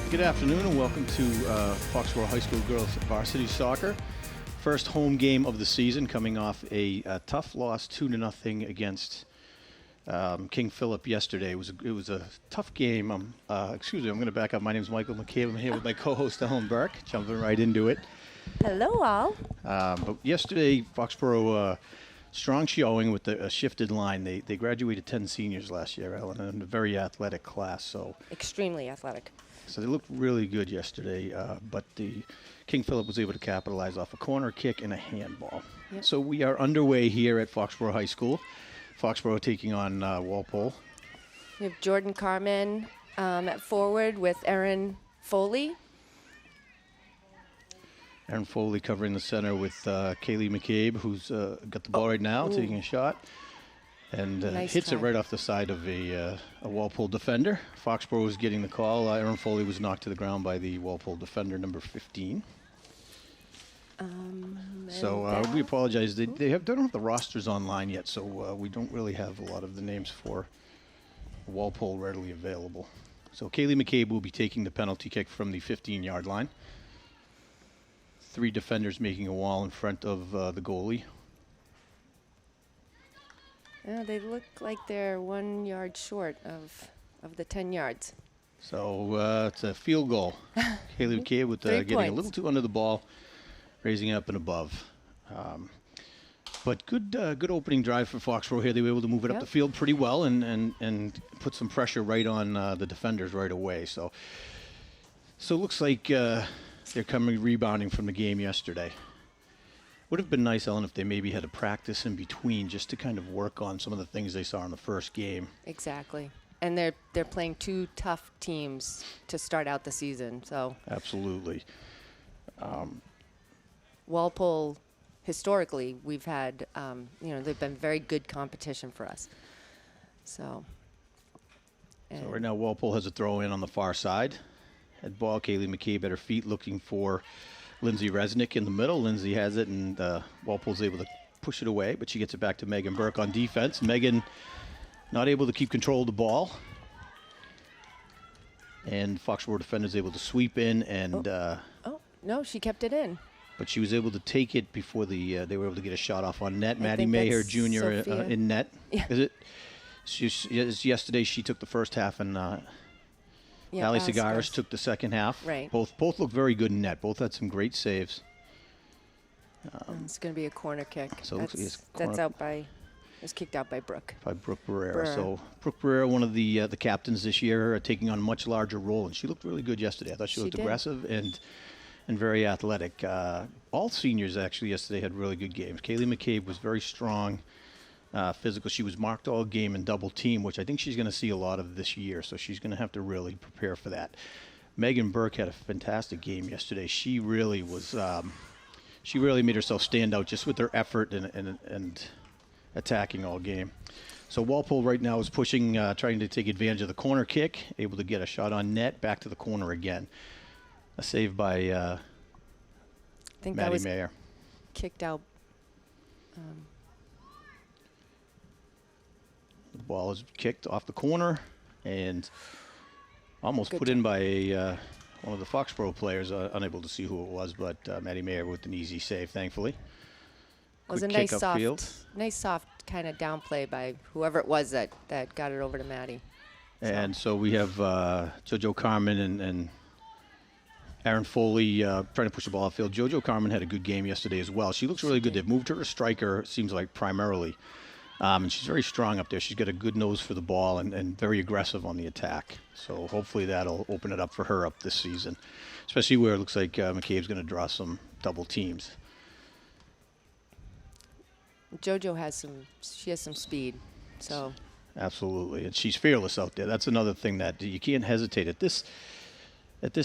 Good afternoon and welcome to Foxborough High School Girls Varsity Soccer. First home game of the season, coming off a tough loss 2-0 against King Philip yesterday. It was a tough game. Excuse me, I'm going to back up. My name is Michael McCabe. I'm here with my co-host Ellen Burke, jumping right into it. Hello, all. But yesterday, Foxborough strong showing with a shifted line. They graduated 10 seniors last year, Ellen, and a very athletic class. So Extremely athletic. So they looked really good yesterday, but the King Philip was able to capitalize off a corner kick and a handball. Yep. So we are underway here at Foxborough High School. Foxborough taking on Walpole. We have Jordan Carmen at forward with Erin Foley. Erin Foley covering the center with Kaylee McCabe, who's got the ball right now, taking a shot. And Nice hits try. it right off the side of a Walpole defender. Foxborough was getting the call. Erin Foley was knocked to the ground by the Walpole defender, number 15. So we apologize. They don't have the rosters online yet, so we don't really have a lot of the names for Walpole readily available. So Kaylee McCabe will be taking the penalty kick from the 15-yard line. 3 defenders making a wall in front of the goalie. Yeah, they look like they're 1 yard short of the 10 yards. So it's a field goal. Kaylee McCabe with 3 getting a points. little too under the ball, raising up and above. But good opening drive for Foxborough here. They were able to move it up Yep. the field pretty well and put some pressure right on the defenders right away. So it looks like they're coming rebounding from the game yesterday. Would have been nice, Ellen, if they maybe had a practice in between just to kind of work on some of the things they saw in the first game. Exactly. And they're playing 2 tough teams to start out the season. So Absolutely. Walpole, historically, we've had, they've been very good competition for us. So Right now, Walpole has a throw in on the far side. Head ball, Kaylee McCabe at her feet looking for Lindsay Resnick in the middle. Lindsay has it, and Walpole's able to push it away, but she gets it back to Megan Burke on defense. Megan not able to keep control of the ball. And Foxborough defenders able to sweep in, and no, she kept it in. but she was able to take it before they were able to get a shot off on net. Maddie think Mayer that's Jr. Sophia. In net. Yeah. Is it? Yesterday she took the first half, and Yeah, Ali Oscar. Cigaris took the second half. Right. Both looked very good in net. Both had some great saves. It's going to be a corner kick. So it looks like it's That's corner- it's kicked out by Brooke. By Brooke Barrera. Barrera. So Brooke Barrera, one of the captains this year, taking on a much larger role, and she looked really good yesterday. I thought she looked did. aggressive and very athletic. All seniors actually yesterday had really good games. Kaylee McCabe was very strong, physical. She was marked all game in double team, which I think she's going to see a lot of this year. So she's going to have to really prepare for that. Megan Burke had a fantastic game yesterday. She really was. She really made herself stand out just with her effort and attacking all game. So Walpole right now is pushing, trying to take advantage of the corner kick, able to get a shot on net, back to the corner again. A save by I think that Maddie was Mayer. kicked out. The ball is kicked off the corner and almost Good put in by one of the Foxborough players, unable to see who it was, but Maddie Mayer with an easy save, thankfully. Was a Quick nice kick soft, upfield. nice soft kind of downplay by whoever it was that got it over to Maddie. And so we have JoJo Carmen and Erin Foley trying to push the ball upfield. JoJo Carmen had a good game yesterday as well. She looks really good. They've moved her to striker, it seems like, primarily. And she's very strong up there. She's got a good nose for the ball and very aggressive on the attack. So hopefully that'll open it up for her up this season, especially where it looks like McCabe's going to draw some double teams. JoJo has some speed, so Absolutely, and she's fearless out there. That's another thing that you can't hesitate at this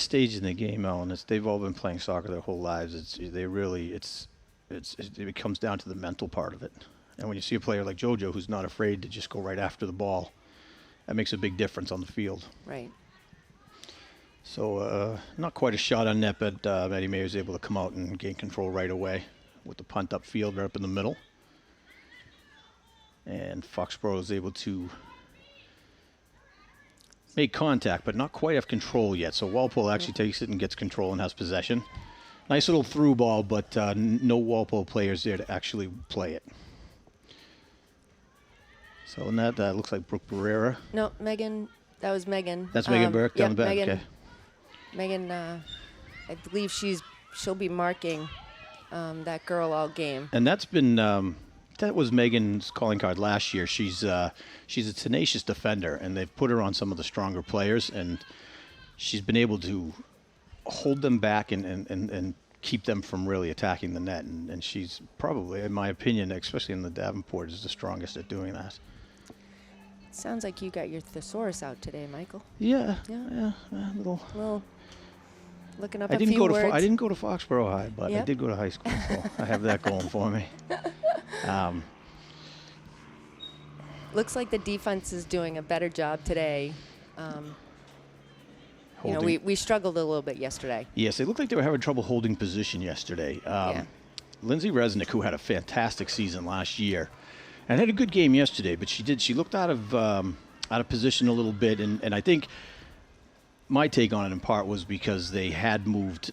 stage in the game, Ellen. They've all been playing soccer their whole lives. It comes down to the mental part of it. And when you see a player like JoJo who's not afraid to just go right after the ball, that makes a big difference on the field. right. So not quite a shot on net, but Maddie Mayer was able to come out and gain control right away with the punt upfield right up in the middle. And Foxborough is able to make contact, but not quite have control yet. So Walpole actually takes it and gets control and has possession. Nice little through ball, but no Walpole players there to actually play it. So in that looks like Brooke Barrera. No, Megan. That was Megan. That's Megan Burke down the back. Megan, Okay. Megan, I believe she'll be marking that girl all game. And that's been that was Megan's calling card last year. She's a tenacious defender, and they've put her on some of the stronger players, and she's been able to hold them back and keep them from really attacking the net. And she's probably, in my opinion, especially in the Davenport, is the strongest at doing that. Sounds like you got your thesaurus out today, Michael. Yeah. Yeah. A little. Well, looking up I a didn't few go words. to I didn't go to Foxborough High, but I Yep. did go to high school, so I have that going for me. Looks like the defense is doing a better job today. You know, Holding- we struggled a little bit yesterday. Yes, they looked like they were having trouble holding position yesterday. Yeah. Lindsay Resnick, who had a fantastic season last year, and had a good game yesterday, but she looked out of position a little bit, and I think my take on it in part was because they had moved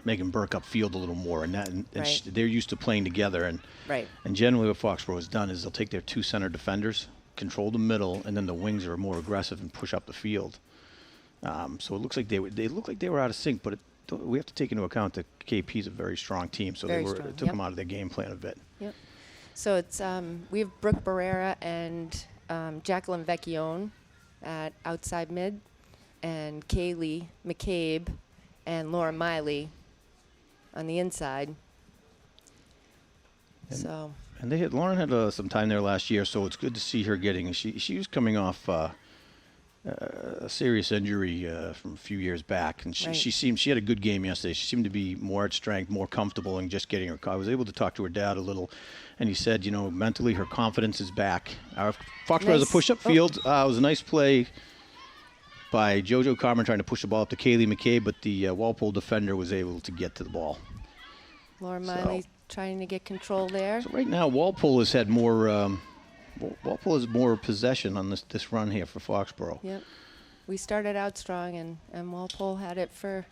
Megan Burke upfield a little more, and Right. they're used to playing together, and Right. and generally what Foxborough has done is they'll take their two center defenders, control the middle, and then the wings are more aggressive and push up the field. So it looks like they look like they were out of sync, but we have to take into account that KP is a very strong team, so Very it strong, took yep. them out of their game plan a bit. Yep. So it's we have Brooke Barrera and Jacqueline Vecchione at outside mid, and Kaylee McCabe and Laura Miley on the inside. So And Lauren had some time there last year, so it's good to see her getting. She was coming off a serious injury from a few years back, and Right. she had a good game yesterday. She seemed to be more at strength, more comfortable in just getting her. I was able to talk to her dad a little, and he said, mentally her confidence is back. Foxborough has a Nice. push-up field. It was a nice play by JoJo Carmen trying to push the ball up to Kaylee McCabe, but the Walpole defender was able to get to the ball. Laura Miley trying to get control there. So right now, Walpole has had more. Walpole has more possession on this run here for Foxborough. Yep. We started out strong, and Walpole had it for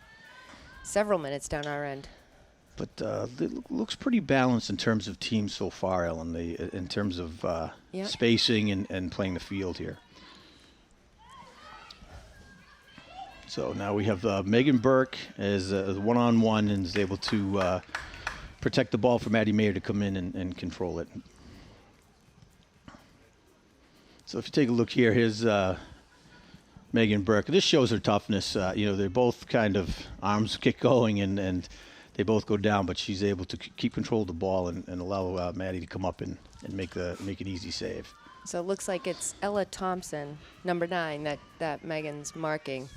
several minutes down our end. But it looks pretty balanced in terms of teams so far, Ellen, in terms of Yep. spacing and playing the field here. So now we have Megan Burke as one-on-one and is able to protect the ball for Maddie Mayer to come in and control it. So if you take a look here, here's Megan Burke. This shows her toughness. They're both kind of arms get going and they both go down, but she's able to keep control of the ball and allow Maddie to come up and make an easy save. So it looks like it's Ella Thompson, number 9, that Megan's marking.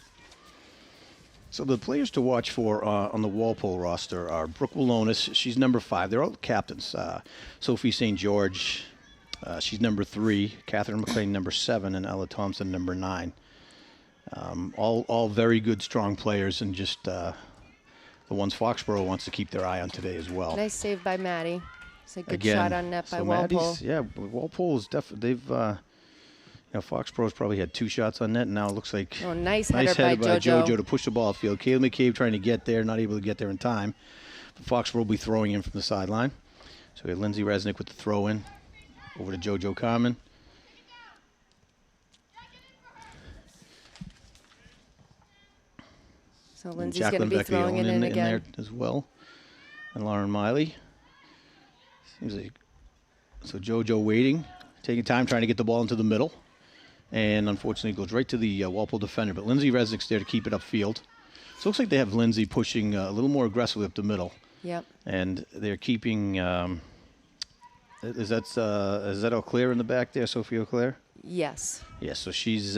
So the players to watch for on the Walpole roster are Brooke Willonis. She's number 5. They're all captains. Sophie St. George, she's number 3. Catherine McLean, number 7, and Ella Thompson, number 9. All very good, strong players, and just the ones Foxborough wants to keep their eye on today as well. Nice save by Maddie. It's a good Again, shot on net by so Walpole. Walpole is definitely Foxborough's probably had 2 shots on net, and now it looks like Oh, nice nice header header by by JoJo. JoJo to push the ball upfield. Kaylee McCabe trying to get there, not able to get there in time. But Foxborough will be throwing in from the sideline. So we have Lindsay Resnick with the throw in over to JoJo Carmen. So And Lindsay's going to Jacqueline be throwing it Vecchione in there again. as well. And Lauren Miley. Seems like so JoJo waiting, taking time, trying to get the ball into the middle. And unfortunately goes right to the Walpole defender. But Lindsay Resnick's there to keep it upfield. So it looks like they have Lindsay pushing a little more aggressively up the middle. Yep. And they're keeping, is that Auclair in the back there, Sophie Auclair? Yes. Yes, so she's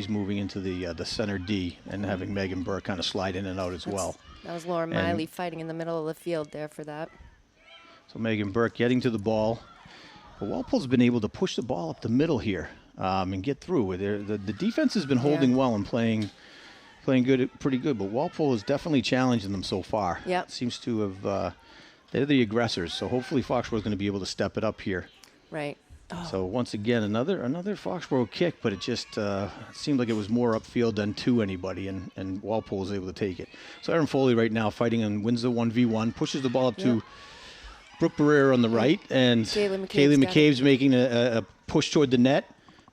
moving into the center D and having Megan Burke kind of slide in and out as well. That was Laura Miley fighting in the middle of the field there for that. So Megan Burke getting to the ball. But Walpole's been able to push the ball up the middle here and get through. The defense has been holding well and playing pretty good, but Walpole is definitely challenging them so far. Yep. Seems to have they're the aggressors, so hopefully Foxborough is going to be able to step it up here. Right. So once again, another Foxborough kick, but it just seemed like it was more upfield than to anybody, and Walpole was able to take it. So Aaron Foley right now fighting and wins the 1v1, pushes the ball up to Brooke Barrera on the right, and Kaylee Kaylee McCabe's making a push toward the net,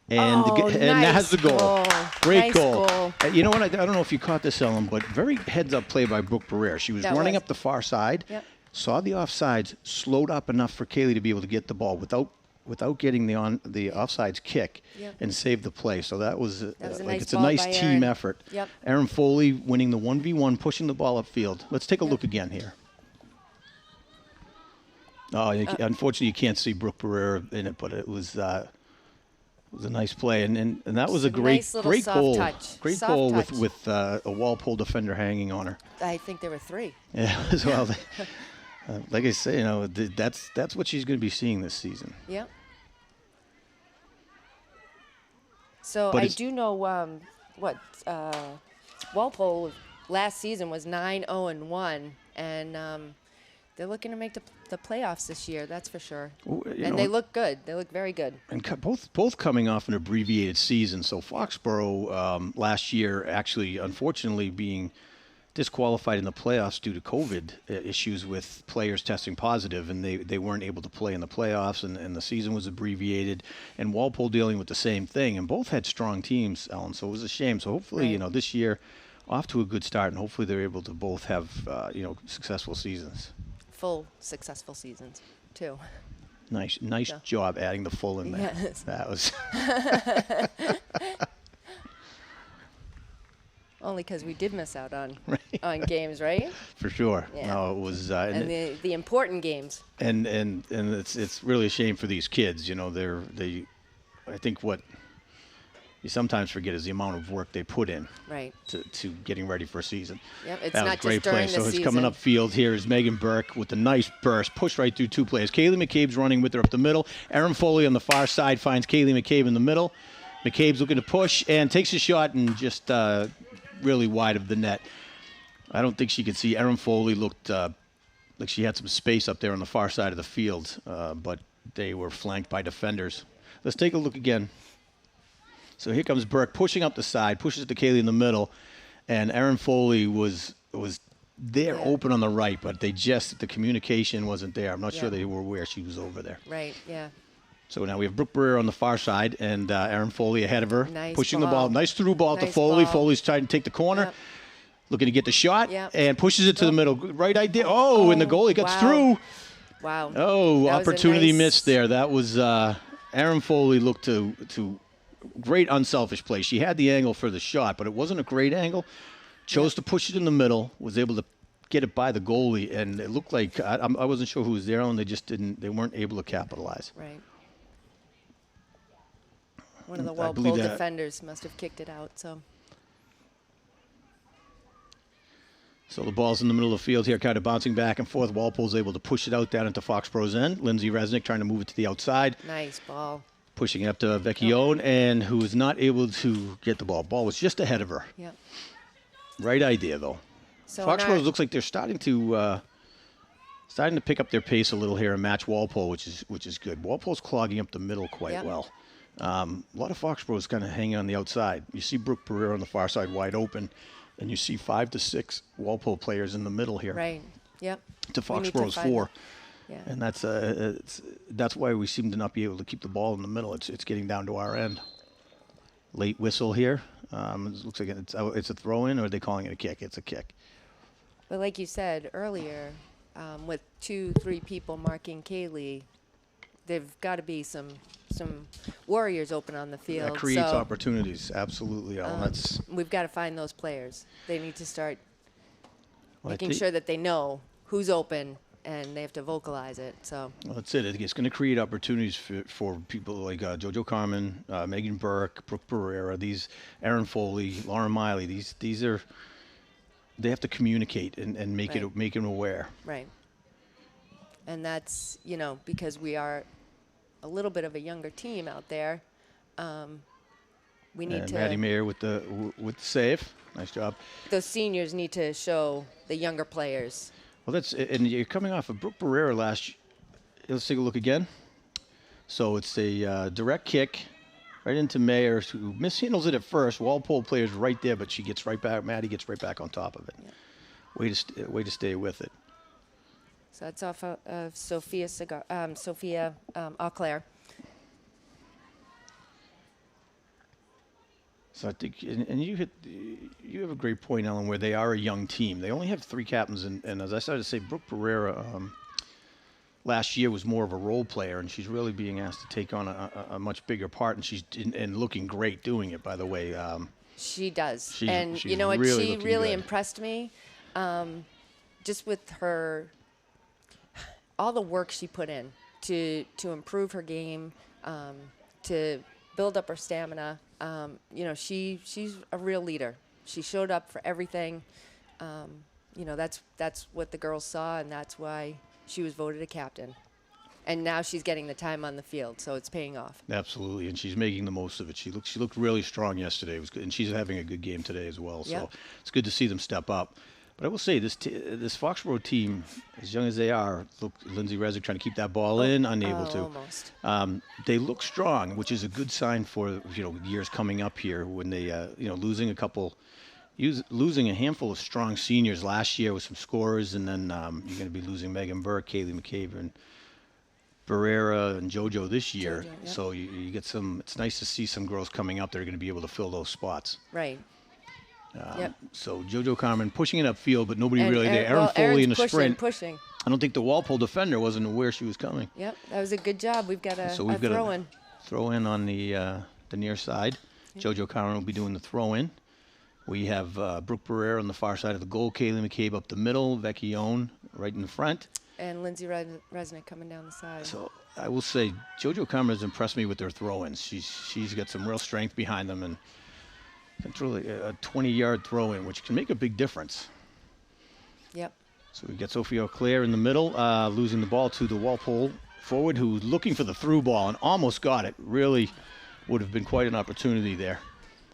and that has the goal. Great goal. You know what? I don't know if you caught this, Ellen, but very heads-up play by Brooke Barrera. She was running up the far side, saw the offsides, slowed up enough for Kaylee to be able to get the ball without getting the offsides kick and save the play. So that was it's a nice team effort. Aaron Foley winning the 1v1, pushing the ball upfield. Let's take a look again here. Oh, unfortunately, you can't see Brooke Barrera in it, but it was a nice play, and that was a great goal. Touch. Great soft goal touch. with a Walpole defender hanging on her. I think there were 3. Yeah, as well. Like I say, that's what she's going to be seeing this season. Yeah. So I do know Walpole last season was 9-0-1, and they're looking to make the playoffs this year. That's for sure. And they look good. They look very good. And both coming off an abbreviated season. So Foxborough last year actually, unfortunately, being disqualified in the playoffs due to COVID issues with players testing positive, and they weren't able to play in the playoffs, and the season was abbreviated, and Walpole dealing with the same thing, and both had strong teams, Ellen, so it was a shame. So hopefully, this year, off to a good start, and hopefully they're able to both have, successful seasons. Full successful seasons, too. Nice job adding the full in there. Yes. That was... Only because we did miss out on games, right? For sure. Yeah. No, it was and the important games. And it's really a shame for these kids. I think what you sometimes forget is the amount of work they put in to getting ready for a season. Yep, it's that not was great just during play. the So season. it's coming up field here is Megan Burke with a nice burst, push right through 2 players. Kaylee McCabe's running with her up the middle. Aaron Foley on the far side finds Kaylee McCabe in the middle. McCabe's looking to push and takes a shot and just really wide of the net. I don't think she could see. Aaron Foley looked like she had some space up there on the far side of the field, but they were flanked by defenders. Let's take a look again. So here comes Burke pushing up the side, pushes it to Kaylee in the middle, and Aaron Foley was there open on the right, but the communication wasn't there. I'm not sure they were aware she was over there. Right, yeah. So now we have Brooke Barrera on the far side, and Aaron Foley ahead of her, pushing the ball. Nice through ball to Foley. Foley's trying to take the corner, looking to get the shot, and pushes it to the middle. Right idea. And the goalie gets through. Wow. Oh, opportunity missed there. That was Aaron Foley looked to great unselfish play. She had the angle for the shot, but it wasn't a great angle. Chose to push it in the middle, was able to get it by the goalie, and it looked like I wasn't sure who was there, and they weren't able to capitalize. Right. One of the Walpole defenders must have kicked it out. So the ball's in the middle of the field here, kind of bouncing back and forth. Walpole's able to push it out down into Foxborough's end. Lindsay Resnick trying to move it to the outside. Nice ball. Pushing it up to Vecchione, and who was not able to get the ball. Ball was just ahead of her. Yep. Right idea, though. So Foxborough looks like they're starting to pick up their pace a little here and match Walpole, which is good. Walpole's clogging up the middle quite well. A lot of Foxborough's kind of hanging on the outside. You see Brooke Barrera on the far side wide open, and you see 5 to 6 Walpole players in the middle here. Right. Yep. To Foxborough's 4. Yeah. And that's why we seem to not be able to keep the ball in the middle. It's getting down to our end. Late whistle here. It looks like it's a throw-in, or are they calling it a kick? It's a kick. But like you said earlier, with 2-3 people marking Kaylee, there've got to be some warriors open on the field. That creates opportunities, absolutely, Ellen. We've got to find those players. They need to start making sure that they know who's open, and they have to vocalize it. Well, that's it. It's going to create opportunities for people like JoJo Carmen, Megan Burke, Brooke Barrera, these Aaron Foley, Lauren Miley. They have to communicate and make them aware. Right. And that's because we are a little bit of a younger team out there. We need to. Maddie Mayer with the save. Nice job. Those seniors need to show the younger players. Well, and you're coming off of Brooke Barrera last year. Let's take a look again. So it's a direct kick right into Mayer, who mishandles it at first. Walpole player's right there, but she gets right back. Maddie gets right back on top of it. Yeah. Way to stay with it. So that's off of Sophia Auclair. So I think, and you have a great point, Ellen, where they are a young team. They only have 3 captains, and as I started to say, Brooke Pereira last year was more of a role player, and she's really being asked to take on a much bigger part, and she's looking great doing it, by the way. She does. She's You know what? really She looking really good. impressed me just with all the work she put in to improve her game, to build up her stamina. She's a real leader. She showed up for everything. That's what the girls saw, and that's why she was voted a captain. And now she's getting the time on the field, so it's paying off. Absolutely, and she's making the most of it. She looked really strong yesterday. It was good, and she's having a good game today as well. Yep. So it's good to see them step up. But I will say this Foxborough team, as young as they are, look, Lindsay Resnick trying to keep that ball in, unable to. Almost. They look strong, which is a good sign for years coming up here when they losing a handful of strong seniors last year with some scorers, and then you're going to be losing Megan Burke, Kaylee McCabe, and Barrera and JoJo this year. JoJo, yep. So you get some. It's nice to see some girls coming up that are going to be able to fill those spots. Right. Yep. So JoJo Carmen pushing it upfield, but nobody And really there. Erin Foley in the sprint. Pushing. I don't think the Walpole defender wasn't aware she was coming. Yep, that was a good job. We've got a throw-in. Throw-in on the near side. Yep. JoJo Carmen will be doing the throw-in. We have Brooke Barrera on the far side of the goal, Kaylee McCabe up the middle, Vecchione right in the front. And Lindsay Resnick coming down the side. So I will say JoJo Carmen has impressed me with their throw-ins. She's got some real strength behind them, and it's really a 20-yard throw-in, which can make a big difference. Yep. So we got Sophia Auclair in the middle, losing the ball to the Walpole forward, who's looking for the through ball and almost got it. Really would have been quite an opportunity there.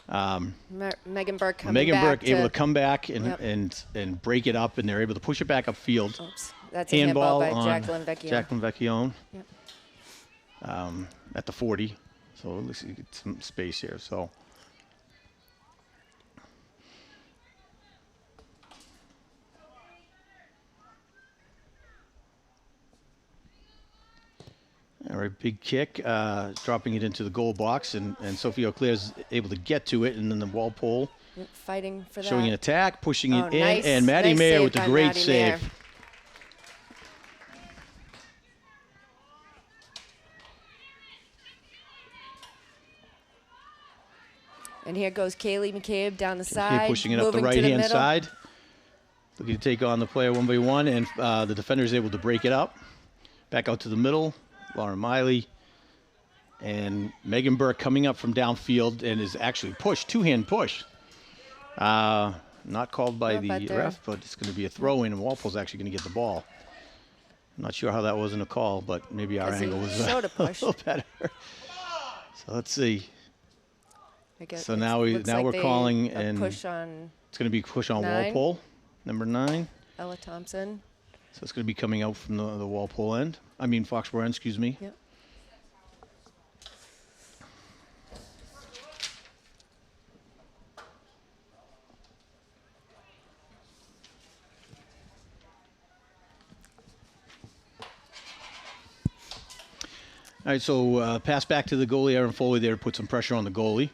Megan Burke coming Megan back. Burke able to come back Yep. and break it up, and they're able to push it back upfield. Oops. That's a handball by on Jacqueline Vecchione. Jacqueline Vecchione. Yep. At the 40. So at least you get some space here. So. All right, big kick, dropping it into the goal box, and Sophie Auclair's able to get to it, and then the Walpole fighting for that. showing an attack, pushing it in, nice, and Maddie nice Mayer save with the by great Maddie save. Mayer. And here goes Kaylee McCabe down the side, Pushing it up the moving to right-hand middle. side. Looking to take on the player 1-by-1, and the defender is able to break it up. Back out to the middle, Lauren Miley. And Megan Burke coming up from downfield and is actually pushed, two-hand push. Not called by the ref, but it's going to be a throw-in, and Walpole's actually going to get the ball. I'm not sure how that wasn't a call, but maybe our angle was a little better. So let's see. So now we're calling, and push on. It's going to be push on 9. Walpole, number 9. Ella Thompson. So it's going to be coming out from the Walpole end. I mean Foxborough end, excuse me. Yep. All right, so pass back to the goalie, Erin Foley there to put some pressure on the goalie.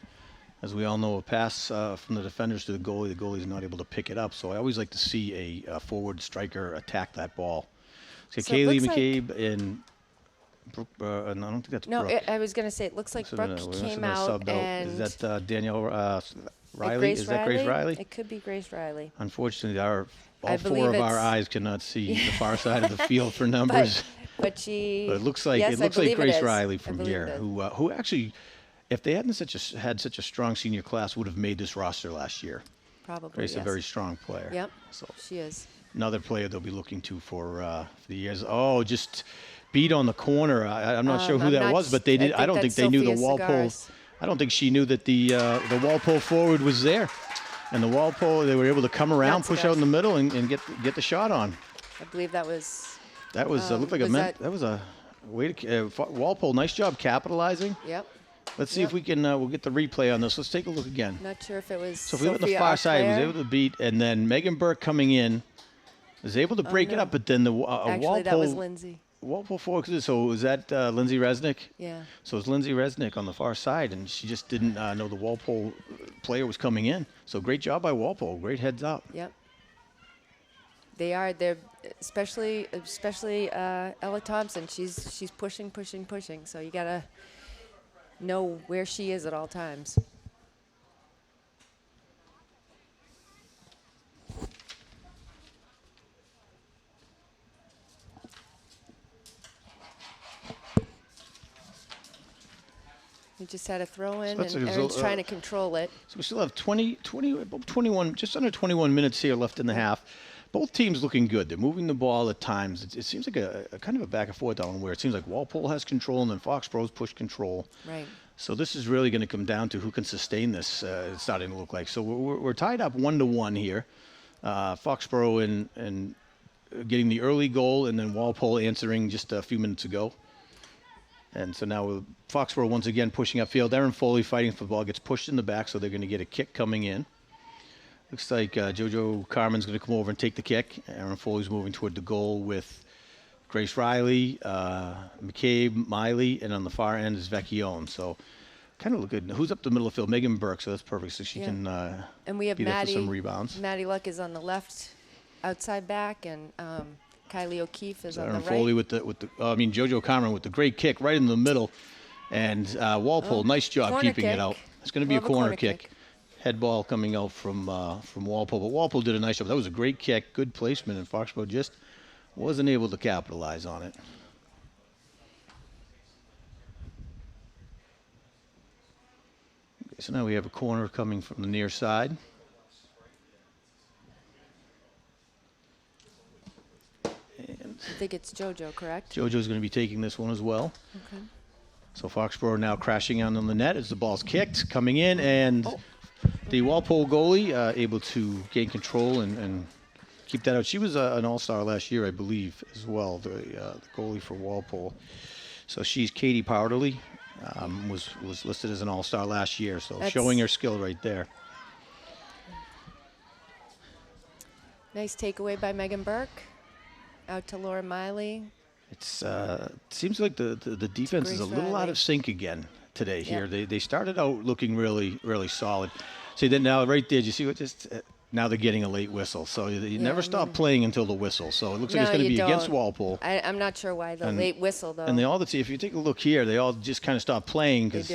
As we all know, a pass from the defenders to the goalie's not able to pick it up. So I always like to see a forward striker attack that ball. So Kaylee McCabe and Brooke, and I don't think that's Brooke. No, I was going to say, it looks like Brooke came out and... Is that Danielle Riley? Grace Is that Grace Riley? It could be Grace Riley. Unfortunately, all 4 of our eyes cannot see the far side of the field for numbers. But it looks like Grace Riley from here, who actually, if they hadn't had such a strong senior class, would have made this roster last year. Probably. Grace, yes. A very strong player. Yep. So she is. Another player they'll be looking to for the years. Oh, just beat on the corner. I'm not sure who that was, but they did. I don't think they knew the Walpole. I don't think she knew that the Walpole forward was there, and the Walpole, they were able to come around, push out in the middle, and get the shot on. I believe that was. That was looked like that was a Walpole, nice job capitalizing. Yep. Let's see if we can. We'll get the replay on this. Let's take a look again. Not sure if it was. So if we look at the far side, he was able to beat, and then Megan Burke coming in was able to break it up, but then the Actually, Walpole. that was Lindsay. Walpole forward. So was that Lindsay Resnick? Yeah. So it was Lindsay Resnick on the far side, and she just didn't know the Walpole player was coming in. So great job by Walpole. Great heads up. Yep. They're especially Ella Thompson. She's pushing. So you gotta know where she is at all times. We just had a throw in, and Erin's trying to control it. So we still have 21, just under 21 minutes here left in the half. Both teams looking good. They're moving the ball at times. It seems like a kind of a back and forth down where it seems like Walpole has control and then Foxborough's push control. Right. So this is really going to come down to who can sustain this. It's starting to look like. So we're tied up 1-1 here. Foxborough and getting the early goal, and then Walpole answering just a few minutes ago. And so now Foxborough once again pushing upfield. Erin Foley fighting for the ball, gets pushed in the back, so they're going to get a kick coming in. Looks like JoJo Carmen's going to come over and take the kick. Erin Foley's moving toward the goal with Grace Riley, McCabe, Miley, and on the far end is Vecchione. So kind of look good. Who's up the middle of the field? Megan Burke, so that's perfect. So she can and we have be there for some rebounds. Maddie Luck is on the left outside back, and Kylie O'Keefe is on the right. Foley with the JoJo Carmen with the great kick right in the middle, and Walpole, nice job keeping it out. It's going to be a corner kick. Head ball coming out from Walpole, but Walpole did a nice job. That was a great kick, good placement, and Foxborough just wasn't able to capitalize on it. Okay, so now we have a corner coming from the near side. I think it's JoJo, correct? JoJo's going to be taking this one as well. Okay. So Foxborough now crashing on the net as the ball's kicked, coming in, and the Walpole goalie able to gain control and keep that out. She was an all-star last year, I believe, as well, the goalie for Walpole. So she's Katie Powderly, was listed as an all-star last year, so showing her skill right there. Nice takeaway by Megan Burke. Out to Laura Miley. It seems like the defense is a little out of sync again today here. They started out looking really, really solid. See, then now right there, do you see what just now they're getting a late whistle. So you never stop playing until the whistle. So it looks like it's going to be against Walpole. I'm not sure why the late whistle, though. And if you take a look here, they all just kind of stop playing because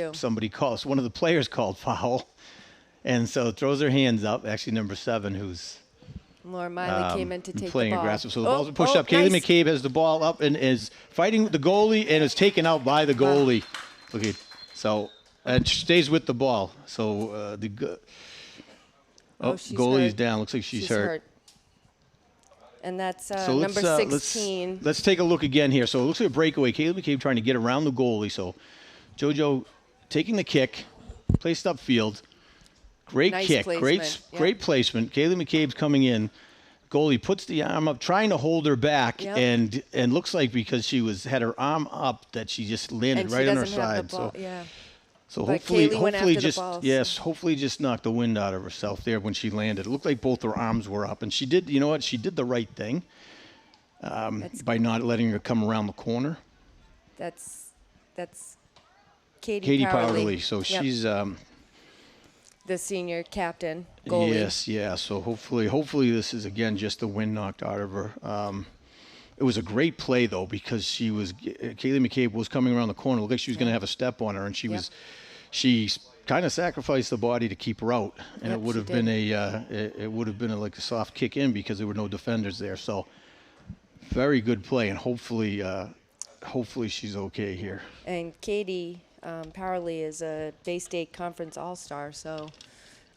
one of the players called foul. And so throws her hands up, actually number 7, who's Laura Miley came in to take playing the ball. aggressive. So the ball's pushed up. Kaylee McCabe has the ball up and is fighting the goalie and is taken out by the goalie. Look at and stays with the ball. So goalie's down. Looks like she's hurt. And that's number 16. Let's take a look again here. So it looks like a breakaway. Kaylee McCabe trying to get around the goalie. So JoJo taking the kick, placed upfield. Great kick, great placement. Kaylee McCabe's coming in. Goalie puts the arm up, trying to hold her back, and looks like because she had her arm up that she just landed right on her side. So hopefully just knocked the wind out of herself there when she landed. It looked like both her arms were up, and she did. You know what? She did the right thing by not letting her come around the corner. That's Katie Powderly. So she's. The senior captain goalie. Yes, yeah. So hopefully this is again just the wind knocked out of her. It was a great play though because Kaylee McCabe was coming around the corner. It looked like she was going to have a step on her, and she kind of sacrificed the body to keep her out, and it would have been like a soft kick in because there were no defenders there. So very good play, and hopefully she's okay here. And Katie Powerly is a Bay State Conference All-Star, so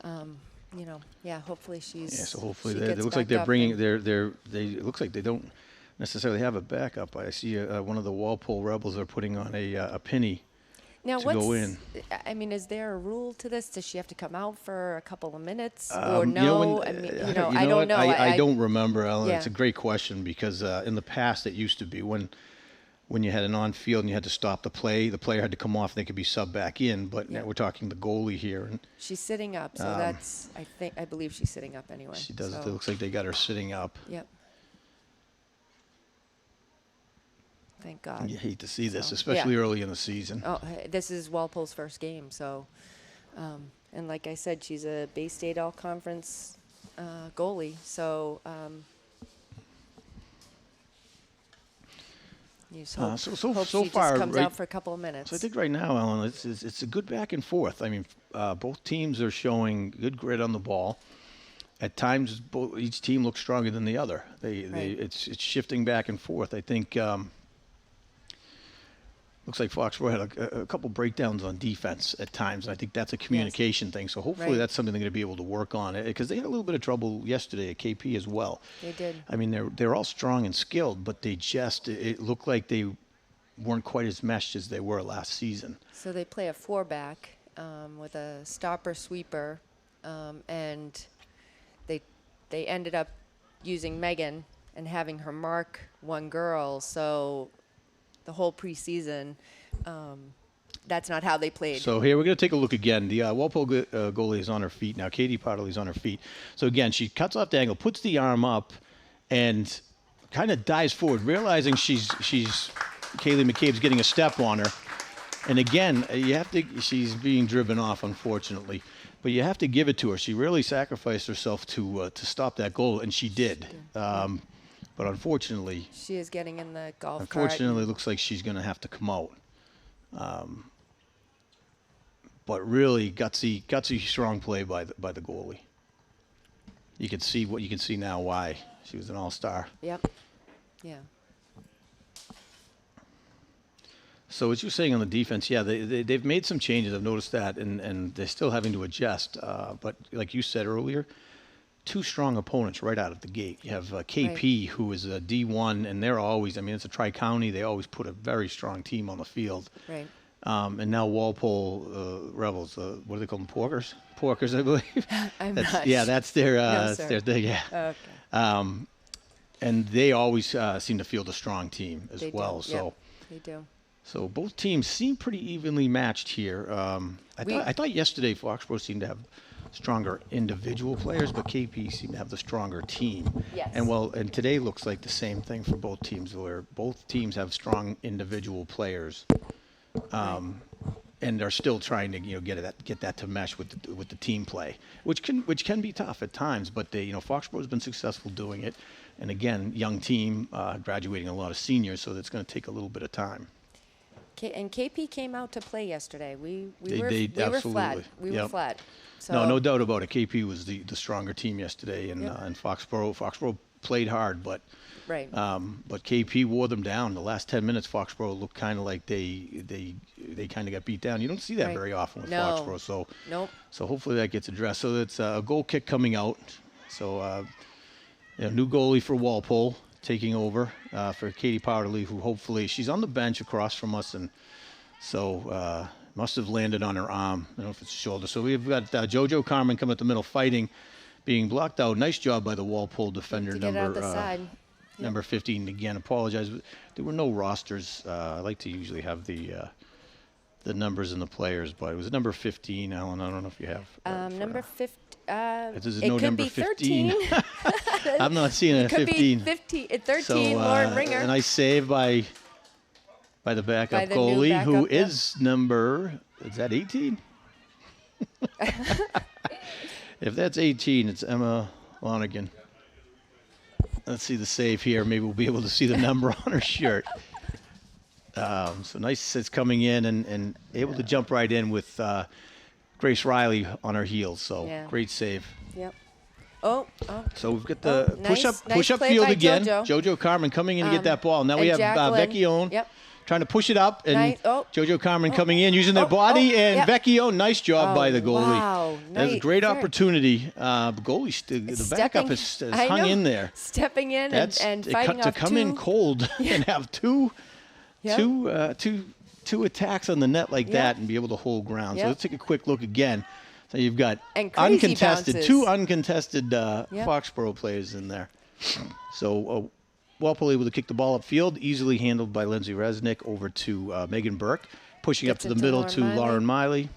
hopefully she's. Yeah, so hopefully it looks like they're bringing it looks like they don't necessarily have a backup. I see one of the Walpole Rebels are putting on a penny to go in. I mean, is there a rule to this? Does she have to come out for a couple of minutes or no? I don't know. I don't remember, Ellen. Yeah. It's a great question because in the past it used to be when when you had an on-field and you had to stop the player had to come off and they could be subbed back in. But now we're talking the goalie here. And she's sitting up, so that's, I believe she's sitting up anyway. she does. So. It looks like they got her sitting up. Yep. Thank God. You hate to see this, especially early in the season. Oh, this is Walpole's first game, so, and like I said, she's a Bay State All-Conference goalie, so you just hope, hope so she far, just comes right, out for a couple of minutes. So I think right now, Ellen, it's a good back and forth. I mean, both teams are showing good grit on the ball. At times, each team looks stronger than the other. It's shifting back and forth. I think. Looks like Foxborough had a couple breakdowns on defense at times, and I think that's a communication thing. So hopefully that's something they're going to be able to work on, because they had a little bit of trouble yesterday at KP as well. They did. I mean, they're all strong and skilled, but it looked like they weren't quite as meshed as they were last season. So they play a 4-back with a stopper sweeper, and they ended up using Megan and having her mark one girl. So the whole preseason, that's not how they played. So here we're going to take a look again. The Walpole goalie is on her feet now. Katie Potterly's on her feet. So again, she cuts off the angle, puts the arm up, and kind of dives forward, realizing she's Kaylee McCabe's getting a step on her. And again, she's being driven off, unfortunately. But you have to give it to her. She really sacrificed herself to stop that goal, and she did. But unfortunately, she is getting in the golf cart. Unfortunately, it looks like she's going to have to come out. But really gutsy, strong play by the goalie. You can see now why she was an all-star. Yep. Yeah. So as you're saying on the defense, they've made some changes. I've noticed that, and they're still having to adjust. But like you said earlier, two strong opponents right out of the gate. You have KP, who is a D1, and they're always, it's a tri-county. They always put a very strong team on the field. Right. And now Walpole Rebels, what do they call them, Porkers? Porkers, I believe. That's their, their thing, yeah. Okay. And they always seem to field a strong team as they well. Do. So yep, they do. So both teams seem pretty evenly matched here. I thought yesterday Foxborough seemed to have stronger individual players, but KP seemed to have the stronger team. Yes. And today looks like the same thing for both teams, where both teams have strong individual players, and are still trying to get that to mesh with the team play, which can be tough at times. But Foxborough's been successful doing it, and again, young team graduating a lot of seniors, so that's going to take a little bit of time. And KP came out to play yesterday. We were flat. We were flat. So no doubt about it. KP was the stronger team yesterday, and Foxborough played hard, but KP wore them down. The last 10 minutes, Foxborough looked kind of like they kind of got beat down. You don't see that very often with Foxborough, so hopefully that gets addressed. So it's a goal kick coming out. So new goalie for Walpole, taking over for Katie Powderly, who hopefully she's on the bench across from us, and so must have landed on her arm. I don't know if it's shoulder. So we've got JoJo Carmen coming up the middle, fighting, being blocked out. Nice job by the Walpole defender, number 15. Again, apologize. There were no rosters. I like to usually have the numbers and the players, but it was number 15. Alan, I don't know if you have. Number 15. There's it no could number be 15. I'm not seeing a 15. Could be 13, So, Lauren Ringer. A nice save by the backup goalie, who is number, is that 18? If that's 18, it's Emma Lonergan. Let's see the save here. Maybe we'll be able to see the number on her shirt. So nice, it's coming in and able to jump right in with Grace Riley on her heels. So great save. Yep. So we've got the push up play field by again. JoJo Carmen coming in to get that ball. Now we have Vecchione trying to push it up, and JoJo Carmen coming in using their body, and Vecchione, nice job by the goalie. Wow, that was a great opportunity. The goalie, the backup has hung in there. Stepping in and fighting off to come in cold and have two attacks on the net like that and be able to hold ground. So let's take a quick look again. So you've got two uncontested Foxborough players in there. So Walpole able to kick the ball upfield, easily handled by Lindsay Resnick over to Megan Burke, pushing up Gets to it the to middle Lauren to Miley. Lauren Miley.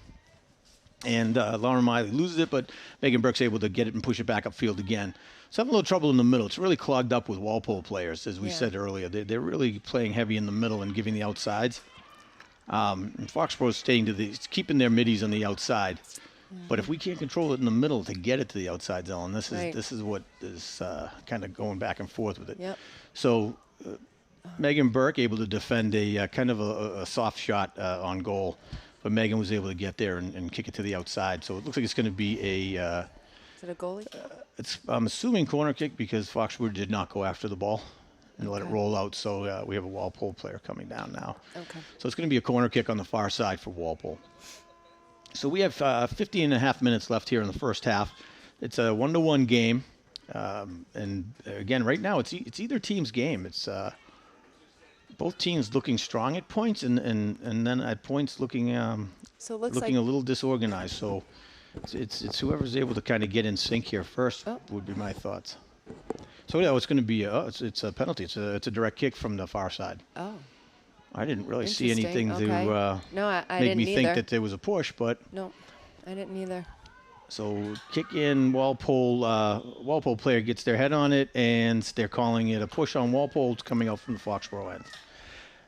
And Lauren Miley loses it, but Megan Burke's able to get it and push it back upfield again. So having a little trouble in the middle. It's really clogged up with Walpole players, as we said earlier. They're really playing heavy in the middle and giving the outsides. And Foxborough is keeping their middies on the outside. But if we can't control it in the middle to get it to the outside zone, this is what is kind of going back and forth with it. Yep. So Megan Burke able to defend a kind of a soft shot on goal. But Megan was able to get there and kick it to the outside. So it looks like it's going to be Is it a goalie? I'm assuming corner kick because Foxborough did not go after the ball and let it roll out. So we have a Walpole player coming down now. Okay. So it's going to be a corner kick on the far side for Walpole. So we have 50 and a half minutes left here in the first half. It's a 1-1 game. And again, right now it's either team's game. It's both teams looking strong at points and then at points looking So it looks looking like a little disorganized. So it's whoever's able to kind of get in sync here first would be my thoughts. So it's going to be it's a penalty. It's a direct kick from the far side. Oh. I didn't really see Interesting. anything Okay. to No, I make didn't me either. think that there was a push, but No, I didn't either. so kick in Walpole. Walpole player gets their head on it, and they're calling it a push on Walpole. It's coming out from the Foxborough end.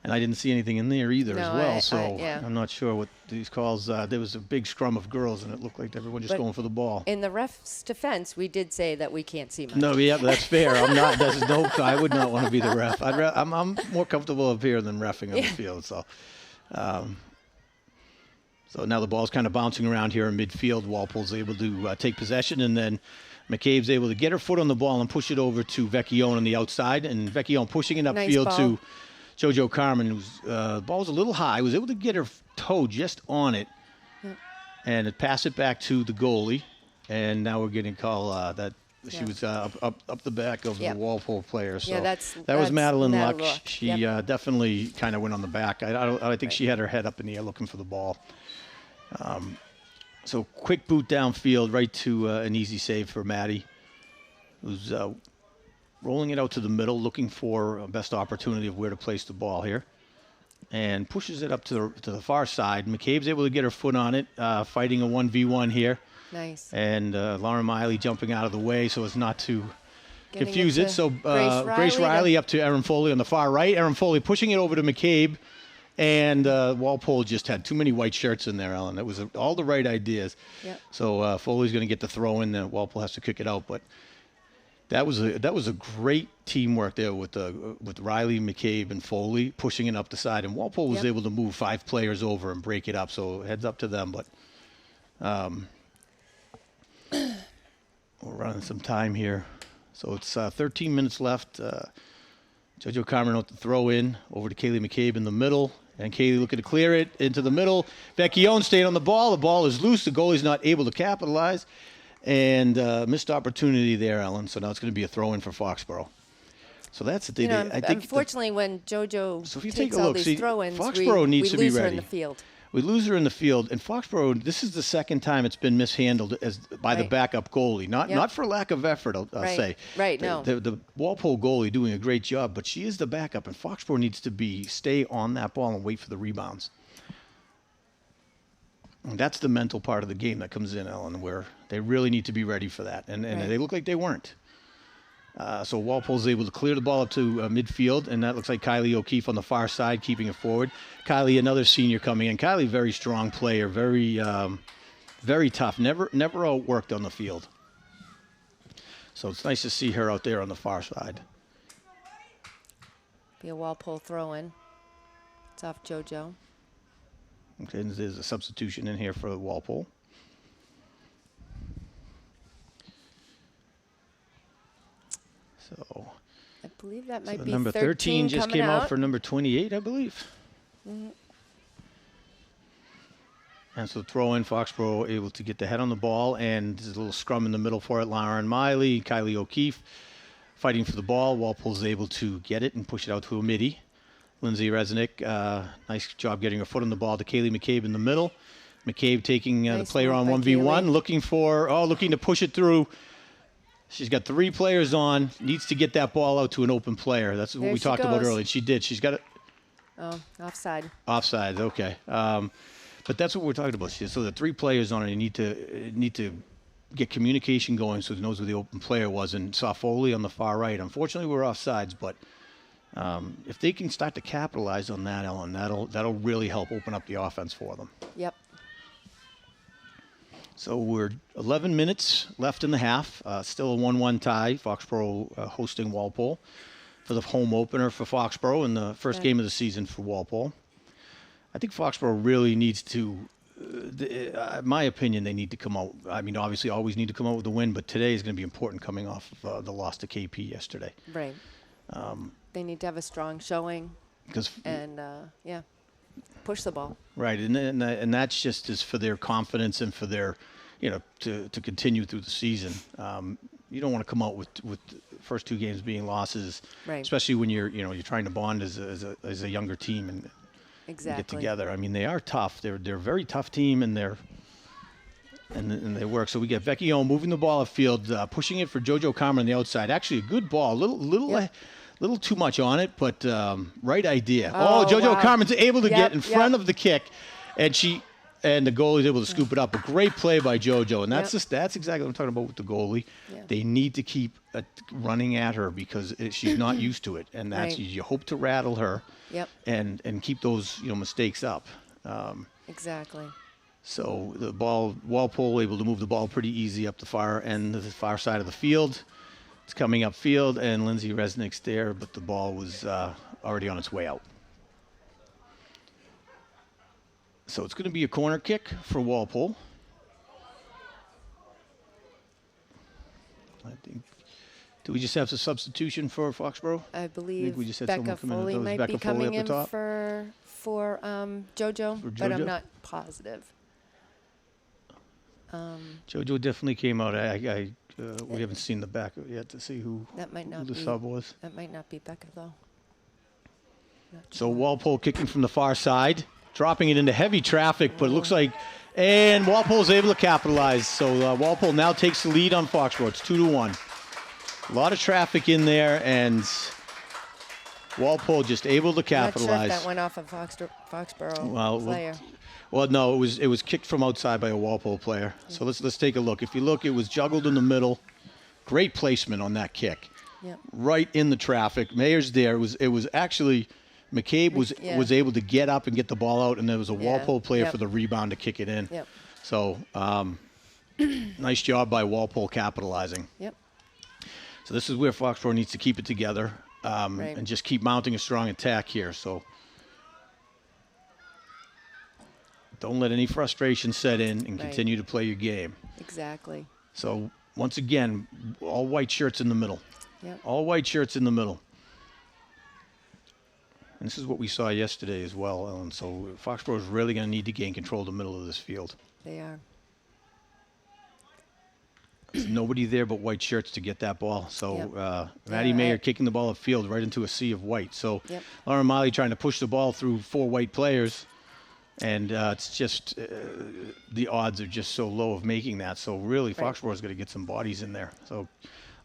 And I didn't see anything in there either as No, well, so yeah. I'm not sure what these calls. There was a big scrum of girls, and it looked like everyone just But going for the ball. In the ref's defense, we did say that we can't see much. No, yeah, that's fair. I'm not. There's no. I would not want to be the ref. I'm more comfortable up here than reffing on the field. So, so now the ball's kind of bouncing around here in midfield. Walpole's able to take possession, and then McCabe's able to get her foot on the ball and push it over to Vecchione on the outside, and Vecchione pushing it Nice upfield ball. to JoJo Carmen. The ball was a little high. Was able to get her toe just on it, and pass it back to the goalie. And now we're getting call that she was up the back of the Walpole player. So that was that's Madeline Madeline Luck. Luck. She Yep. definitely kind of went on the back. I think she had her head up in the air looking for the ball. So quick boot downfield right to an easy save for Maddie, who's rolling it out to the middle, looking for a best opportunity of where to place the ball here, and pushes it up to the far side. McCabe's able to get her foot on it, fighting a 1v1 here. Nice. And Lauren Miley jumping out of the way so as not to Getting confuse it it. to So Grace Grace Riley up to Erin Foley on the far right. Erin Foley pushing it over to McCabe. And Walpole just had too many white shirts in there, Ellen. It was all the right ideas. Yep. So Foley's going to get the throw in. Walpole has to kick it out. But that was a great teamwork there with Riley, McCabe, and Foley pushing it up the side. And Walpole was able to move 5 players over and break it up. So heads up to them. But we're running some time here. So it's 13 minutes left. JoJo Carmen out to throw in over to Kaylee McCabe in the middle. And Kaylee looking to clear it into the middle. Vecchione staying on the ball. The ball is loose. The goalie's not able to capitalize. And missed opportunity there, Ellen. So now it's going to be a throw-in for Foxborough. So that's the thing. I think unfortunately, when JoJo So if you takes take a all look, these see, throw-ins, Foxborough we needs to be lose her ready. in the field. we lose her in the field. And Foxborough, this is the second time it's been mishandled by the backup goalie. Not for lack of effort, I'll say. Right, no. The Walpole goalie doing a great job, but she is the backup, and Foxborough needs to stay on that ball and wait for the rebounds. And that's the mental part of the game that comes in, Ellen, where they really need to be ready for that. And they look like they weren't. So Walpole's able to clear the ball up to midfield, and that looks like Kylie O'Keefe on the far side, keeping it forward. Kylie, another senior coming in. Kylie, very strong player, very very tough, never outworked on the field. So it's nice to see her out there on the far side. Be a Walpole throw-in. It's off JoJo. Okay, and there's a substitution in here for Walpole. So I believe that might be number 13 just coming came out for number 28, I believe. Mm-hmm. And so throw in, Foxborough able to get the head on the ball, and there's a little scrum in the middle for it. Lauren Miley, Kylie O'Keefe fighting for the ball. Walpole's able to get it and push it out to a midi. Lindsay Resnick, nice job getting her foot on the ball to Kaylee McCabe in the middle. McCabe taking the player on 1v1, looking to push it through. She's got 3 players on. Needs to get that ball out to an open player. That's what There we she talked about goes. earlier. She did. She's got it. Oh, offside. Offside. Okay. But that's what we're talking about. So the 3 players on it. You need to get communication going so it knows where the open player was. And saw Foley on the far right. Unfortunately, we're offsides, but if they can start to capitalize on that, Ellen, that'll really help open up the offense for them. Yep. So we're 11 minutes left in the half. Still a 1-1 tie. Foxborough hosting Walpole for the home opener for Foxborough and the first game of the season for Walpole. I think Foxborough really needs to, in my opinion, they need to come out. I mean, obviously always need to come out with a win, but today is going to be important coming off of the loss to KP yesterday. Right. They need to have a strong showing and, push the ball. Right, and that's just is for their confidence and for their, to continue through the season. You don't want to come out with the first 2 games being losses, right. Especially when you're trying to bond as a younger team and exactly. get together. I mean, they are tough. They're a very tough team, and they work. So we get Vecchione moving the ball upfield, pushing it for JoJo Carmen on the outside. Actually, a good ball, little too much on it, but right idea. Oh, JoJo wow. Carmen's able to get in front of the kick, and the goalie's able to scoop it up. A great play by JoJo, and that's exactly what I'm talking about with the goalie. Yeah. They need to keep running at her because she's not used to it, and that's Right. you hope to rattle her, Yep. and keep those mistakes up. Exactly. So the ball, Walpole able to move the ball pretty easy up the far side of the field. It's coming upfield, and Lindsay Resnick's there, but the ball was already on its way out. So it's going to be a corner kick for Walpole. I think. Do we just have a substitution for Foxborough? I believe we just had Becca someone come in. Foley Was might Becca be Foley coming up the in top? for JoJo, but I'm JoJo? not positive. JoJo definitely came out. We haven't seen the back of it yet to see who the sub was. That might not be Becca, though. So Walpole kicking from the far side, dropping it into heavy traffic, but it looks like, and Walpole's able to capitalize. So Walpole now takes the lead on Foxborough. It's 2-1. A lot of traffic in there, and Walpole just able to capitalize. I'm not sure if that went off a Foxborough player. Well, no, it was kicked from outside by a Walpole player. Yeah. So let's take a look. If you look, it was juggled in the middle. Great placement on that kick. Yep. Right in the traffic. Mayer's there. It was actually McCabe was able to get up and get the ball out, and there was a Walpole player for the rebound to kick it in. Yep. So nice job by Walpole capitalizing. Yep. So this is where Foxborough needs to keep it together and just keep mounting a strong attack here. So don't let any frustration set in and continue to play your game. Exactly. So once again, all white shirts in the middle. Yep. All white shirts in the middle. And this is what we saw yesterday as well, Ellen. So Foxborough is really going to need to gain control of the middle of this field. They are. There's nobody there but white shirts to get that ball. So Yep. Maddie Mayer kicking the ball upfield right into a sea of white. So Lauren Miley trying to push the ball through 4 white players. And it's just the odds are just so low of making that. So really, Foxborough is going to get some bodies in there. So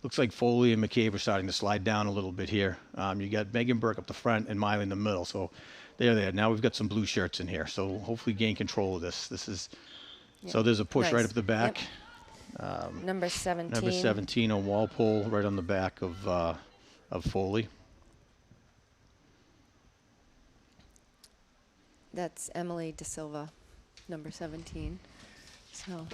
looks like Foley and McCabe are starting to slide down a little bit here. You got Megan Burke up the front and Miley in the middle. So there. Now we've got some blue shirts in here. So hopefully gain control of this. This is so there's a push right up the back. Yep. Number 17. Number 17 on Walpole, right on the back of Foley. That's Emily De Silva, number 17. So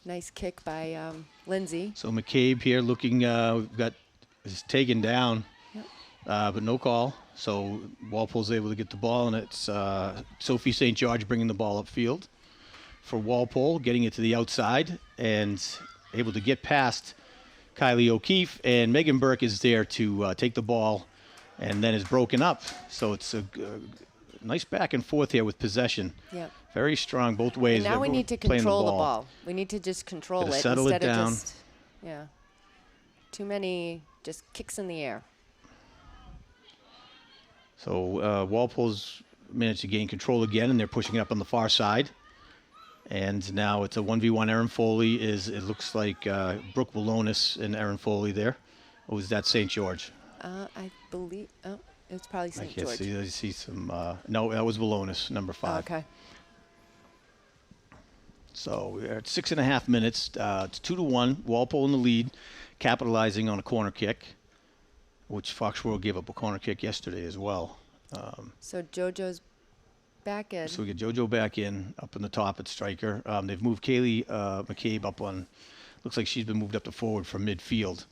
nice kick by Lindsay. So McCabe here looking, is taken down, but no call. So Walpole's able to get the ball, and it's Sophie St. George bringing the ball upfield for Walpole, getting it to the outside, and able to get past Kylie O'Keefe. And Megan Burke is there to take the ball, and then is broken up. So it's a nice back and forth here with possession. Yep. Very strong both ways. And now we need to control the ball. We need to just control it settle instead it down. of just, too many just kicks in the air. So Walpole's managed to gain control again, and they're pushing it up on the far side. And now it's a 1v1. Erin Foley it looks like Brooke Walonis and Erin Foley there. Or was that St. George? I believe. Oh, it's probably I St. can't George. see. I see some. No, that was Walonis, number 5. Oh, okay. So we're at 6.5 minutes. It's 2-1. Walpole in the lead, capitalizing on a corner kick, which Foxborough gave up a corner kick yesterday as well. So JoJo's back in. So we get JoJo back up in the top at striker. They've moved Kaylee McCabe up on. Looks like she's been moved up to forward from midfield.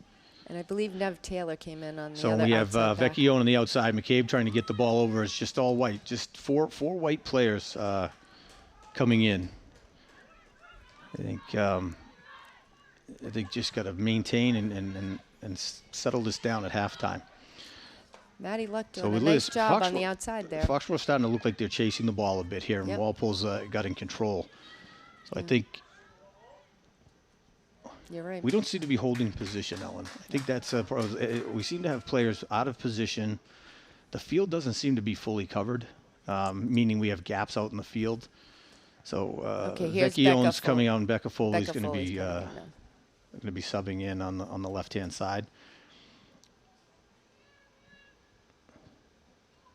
And I believe Nev Taylor came in on the So other we have outside back. Vecchione on the outside. McCabe trying to get the ball over. It's just all white. Just four white players coming in. I think just got to maintain and settle this down at halftime. Maddie Luck So doing a with nice Liz, job on the outside there. Foxborough's starting to look like they're chasing the ball a bit here, and Yep. Walpole's got in control. So I think You're right. we don't seem to be holding position, Ellen. I think that's we seem to have players out of position. The field doesn't seem to be fully covered, meaning we have gaps out in the field. So Okay, here's Vecchione's Becca coming out, and Becca Foley's Becca going to Foley's be coming in now. subbing in on the left-hand side.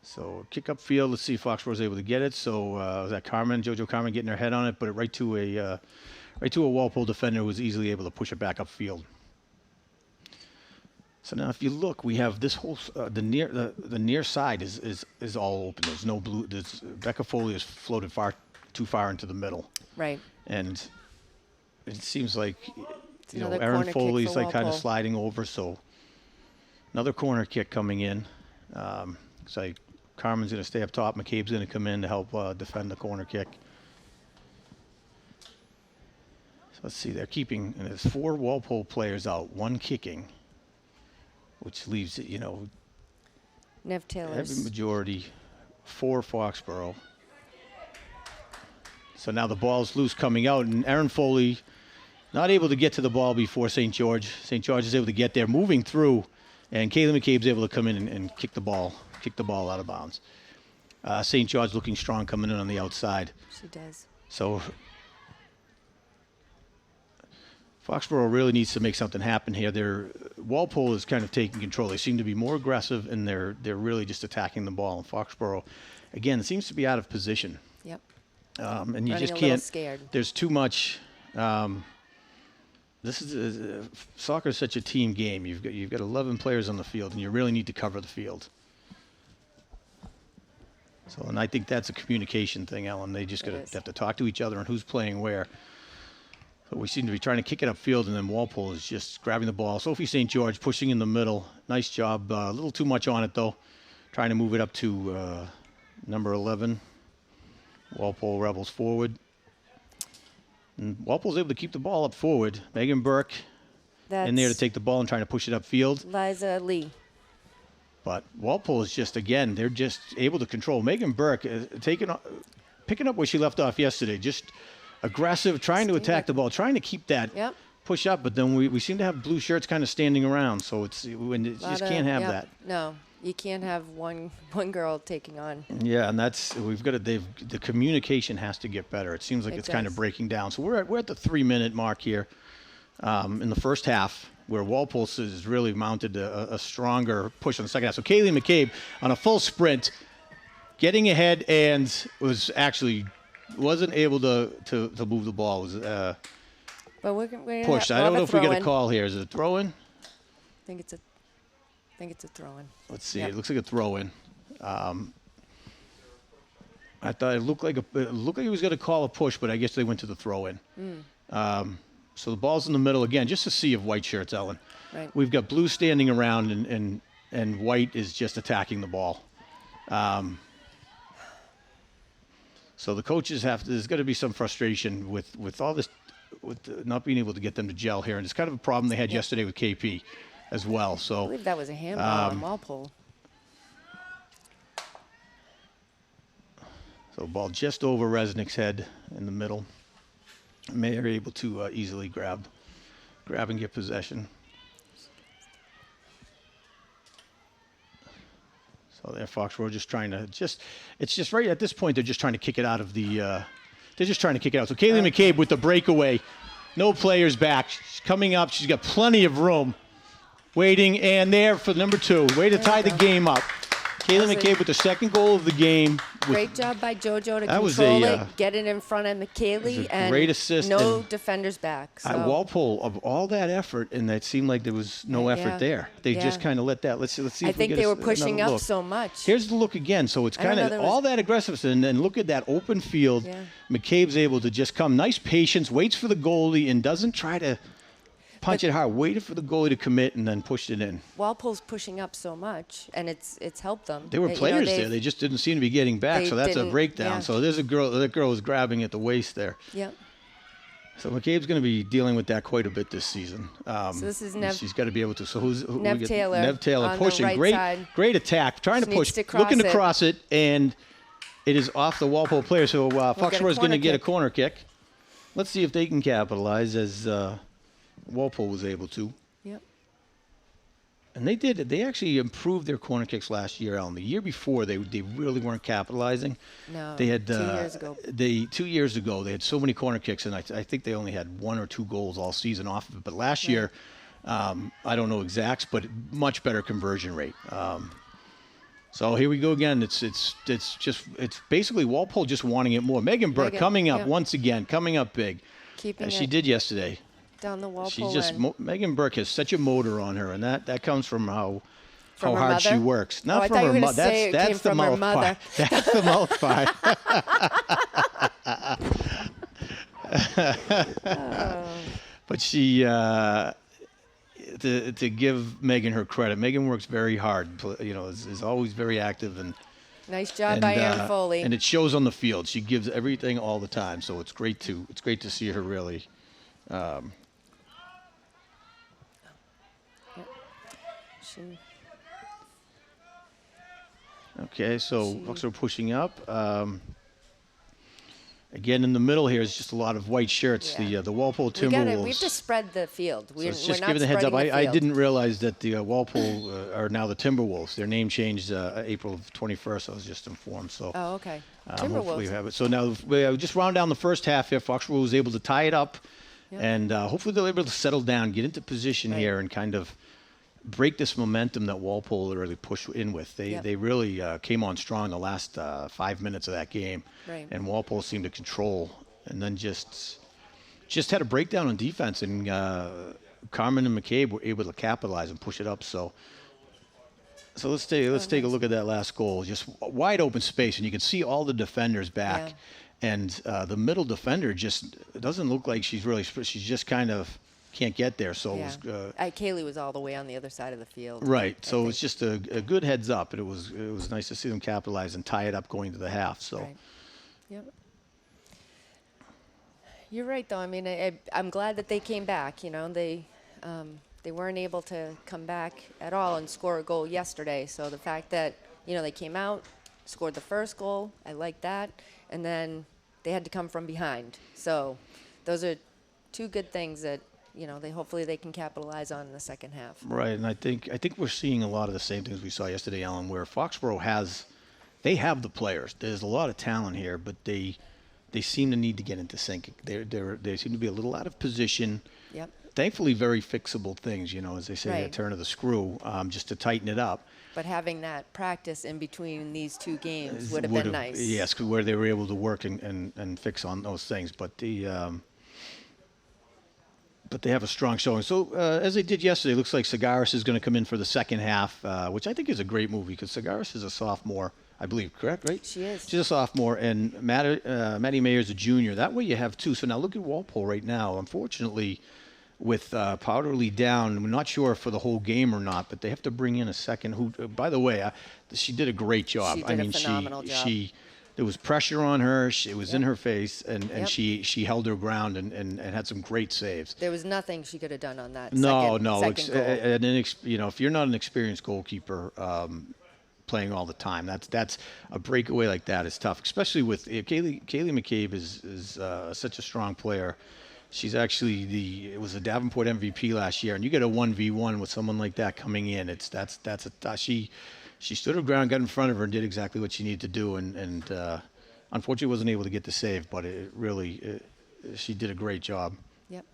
So kick up field. Let's see if Foxborough's able to get it. So was that JoJo Carmen getting her head on it, but it right to a Walpole defender who was easily able to push it back upfield. So now if you look, we have this whole the near side is all open. There's no blue. Becca Foley is floated too far into the middle. Right. And it seems like another Erin corner kick Foley's for like kind of Walpole. sliding over. So another corner kick coming in. Looks like Carmen's going to stay up top. McCabe's going to come in to help defend the corner kick. So let's see. They're keeping, and there's 4 Walpole players out, 1 kicking, which leaves it, Nev heavy Taylor's. majority for Foxborough. So now the ball's loose coming out, and Erin Foley not able to get to the ball before St. George. St. George is able to get there, moving through, and Kaylee McCabe's able to come in and kick the ball out of bounds. St. George looking strong coming in on the outside. She does. So Foxborough really needs to make something happen here. Walpole is kind of taking control. They seem to be more aggressive, and they're really just attacking the ball. And Foxborough, again, seems to be out of position. Yep. And you Running just a little can't. scared. There's too much. This is soccer is such a team game. You've got 11 players on the field, and you really need to cover the field. So, and I think that's a communication thing, Ellen. They just have to talk to each other and who's playing where. So we seem to be trying to kick it upfield, and then Walpole is just grabbing the ball. Sophie St. George pushing in the middle. Nice job. A little too much on it, though. Trying to move it up to number 11. Walpole Rebels forward. And Walpole's able to keep the ball up forward. Megan Burke in there to take the ball and trying to push it upfield. Liza Lee. But Walpole is just, again, they're just able to control. Megan Burke picking up where she left off yesterday. Just aggressive, trying to attack the ball, trying to keep that push up. But then we seem to have blue shirts kind of standing around. So you just can't have that. No, you can't have one girl taking on. Yeah, and the communication has to get better. It seems like it's kind of breaking down. So we're at the 3-minute mark here in the first half, where Walpole has really mounted a stronger push on the second half. So Kaylee McCabe on a full sprint, getting ahead, and wasn't able to move the ball. It was But we're pushed. I don't know if we get a call here. Is it a throw-in? I think it's a throw-in. Let's see. It looks like a throw-in. I thought it looked like he was going to call a push, but I guess they went to the throw-in. So the ball's in the middle again, just a sea of white shirts, Ellen. Right. We've got blue standing around, and white is just attacking the ball. So the coaches there's got to be some frustration with all this, with not being able to get them to gel here, and it's kind of a problem they had yesterday with KP as well. So I believe that was a handball on Walpole. So ball just over Resnick's head in the middle. They're able to easily grab and get possession. So there, Foxborough just trying to it's just right at this point they're just trying to kick it out of the They're just trying to kick it out. So Kaylee McCabe with the breakaway. No players back. She's coming up. She's got plenty of room. Waiting, and there for number 2. Way to tie the game up. Kaylee McCabe with the second goal of the game. Great job by JoJo to control it, get it in front of McKaylee, and great assist. No defenders back. So. Walpole, of all that effort, and it seemed like there was no effort there. They just kind of let that. Let's see. I think they were pushing up so much. Here's the look again. So it's kind of all that aggressiveness, and then look at that open field. Yeah. McCabe's able to just come. Nice patience, waits for the goalie, and doesn't try to punch it hard. Waited for the goalie to commit and then pushed it in. Walpole's pushing up so much, and it's helped them. There were players there. They just didn't seem to be getting back, so that's a breakdown. Yeah. So there's a girl. That girl was grabbing at the waist there. Yep. So McCabe's going to be dealing with that quite a bit this season. So this is Nev. She's got to be able to. So who Nev we get? Taylor. Nev Taylor on pushing. The right side. Great attack. Trying to push. Looking to cross it, and it is off the Walpole player. So Foxborough is going to get a corner kick. Let's see if they can capitalize as Walpole was able to. Yep. And they did. They actually improved their corner kicks last year, Alan. The year before, they really weren't capitalizing. No. They had 2 years ago. 2 years ago they had so many corner kicks, and I think they only had 1 or 2 goals all season off of it. But last year, I don't know exacts, but much better conversion rate. So here we go again. It's basically Walpole just wanting it more. Megan Burke coming up once again, coming up big, as she did yesterday. Down the Walpole She's just end. Megan Burke has such a motor on her, and that comes from how her hard she mother? works. Oh, I thought you were gonna say it came That's the from her mouth mother. part. That's the mouth part. But she, to give Megan her credit, Megan works very hard. Is always very active and. Nice job by Aaron Foley. And it shows on the field. She gives everything all the time, so it's great to see her really. Okay, so Bucks are pushing up. Again, in the middle here is just a lot of white shirts. The Walpole Timberwolves. We have to spread the field. So it's just giving the heads up. I didn't realize that the Walpole are now the Timberwolves. Their name changed April 21st. I was just informed. So. Oh, okay. Hopefully we have it. So now we just round down the first half here. Foxborough was able to tie it up, and hopefully they'll be able to settle down, get into position here, and kind of break this momentum that Walpole really pushed in with. They really came on strong the last 5 minutes of that game, and Walpole seemed to control, and then just had a breakdown on defense, and Carmen and McCabe were able to capitalize and push it up. So let's take a look at that last goal. Just wide open space, and you can see all the defenders back, and the middle defender just doesn't look like she's just kind of can't get there. So it was, Kaylee was all the way on the other side of the field. Right. So it's just a good heads up, and it was nice to see them capitalize and tie it up going to the half. So. Right. Yep. You're right, though. I mean, I'm glad that they came back. They weren't able to come back at all and score a goal yesterday. So the fact that they came out, scored the first goal, I like that, and then they had to come from behind. So those are 2 good things that. Hopefully they can capitalize on in the second half. Right, and I think we're seeing a lot of the same things we saw yesterday, Ellen, where Foxborough have the players. There's a lot of talent here, but they seem to need to get into sync. They seem to be a little out of position. Yep. Thankfully, very fixable things, as they say, a turn of the screw, just to tighten it up. But having that practice in between these 2 games would have been nice. Yes, where they were able to work and fix on those things, but but they have a strong showing. So as they did yesterday, it looks like Sagaris is going to come in for the second half, which I think is a great move because Sagaris is a sophomore, I believe, correct, right? She is. She's a sophomore, and Maddie Mayer's a junior. That way you have 2. So now look at Walpole right now. Unfortunately, with Powderly down, I'm not sure for the whole game or not, but they have to bring in a second who, by the way, she did a great job. She did a phenomenal job. There was pressure on her. It was in her face, and she held her ground and had some great saves. There was nothing she could have done on that. No. Second goal. If you're not an experienced goalkeeper playing all the time, that's a breakaway like that is tough, especially with Kaylee McCabe is such a strong player. She's actually it was a Davenport MVP last year, and you get a 1v1 with someone like that coming in. She stood her ground, got in front of her, and did exactly what she needed to do, and unfortunately wasn't able to get the save, but it really, she did a great job. Yep.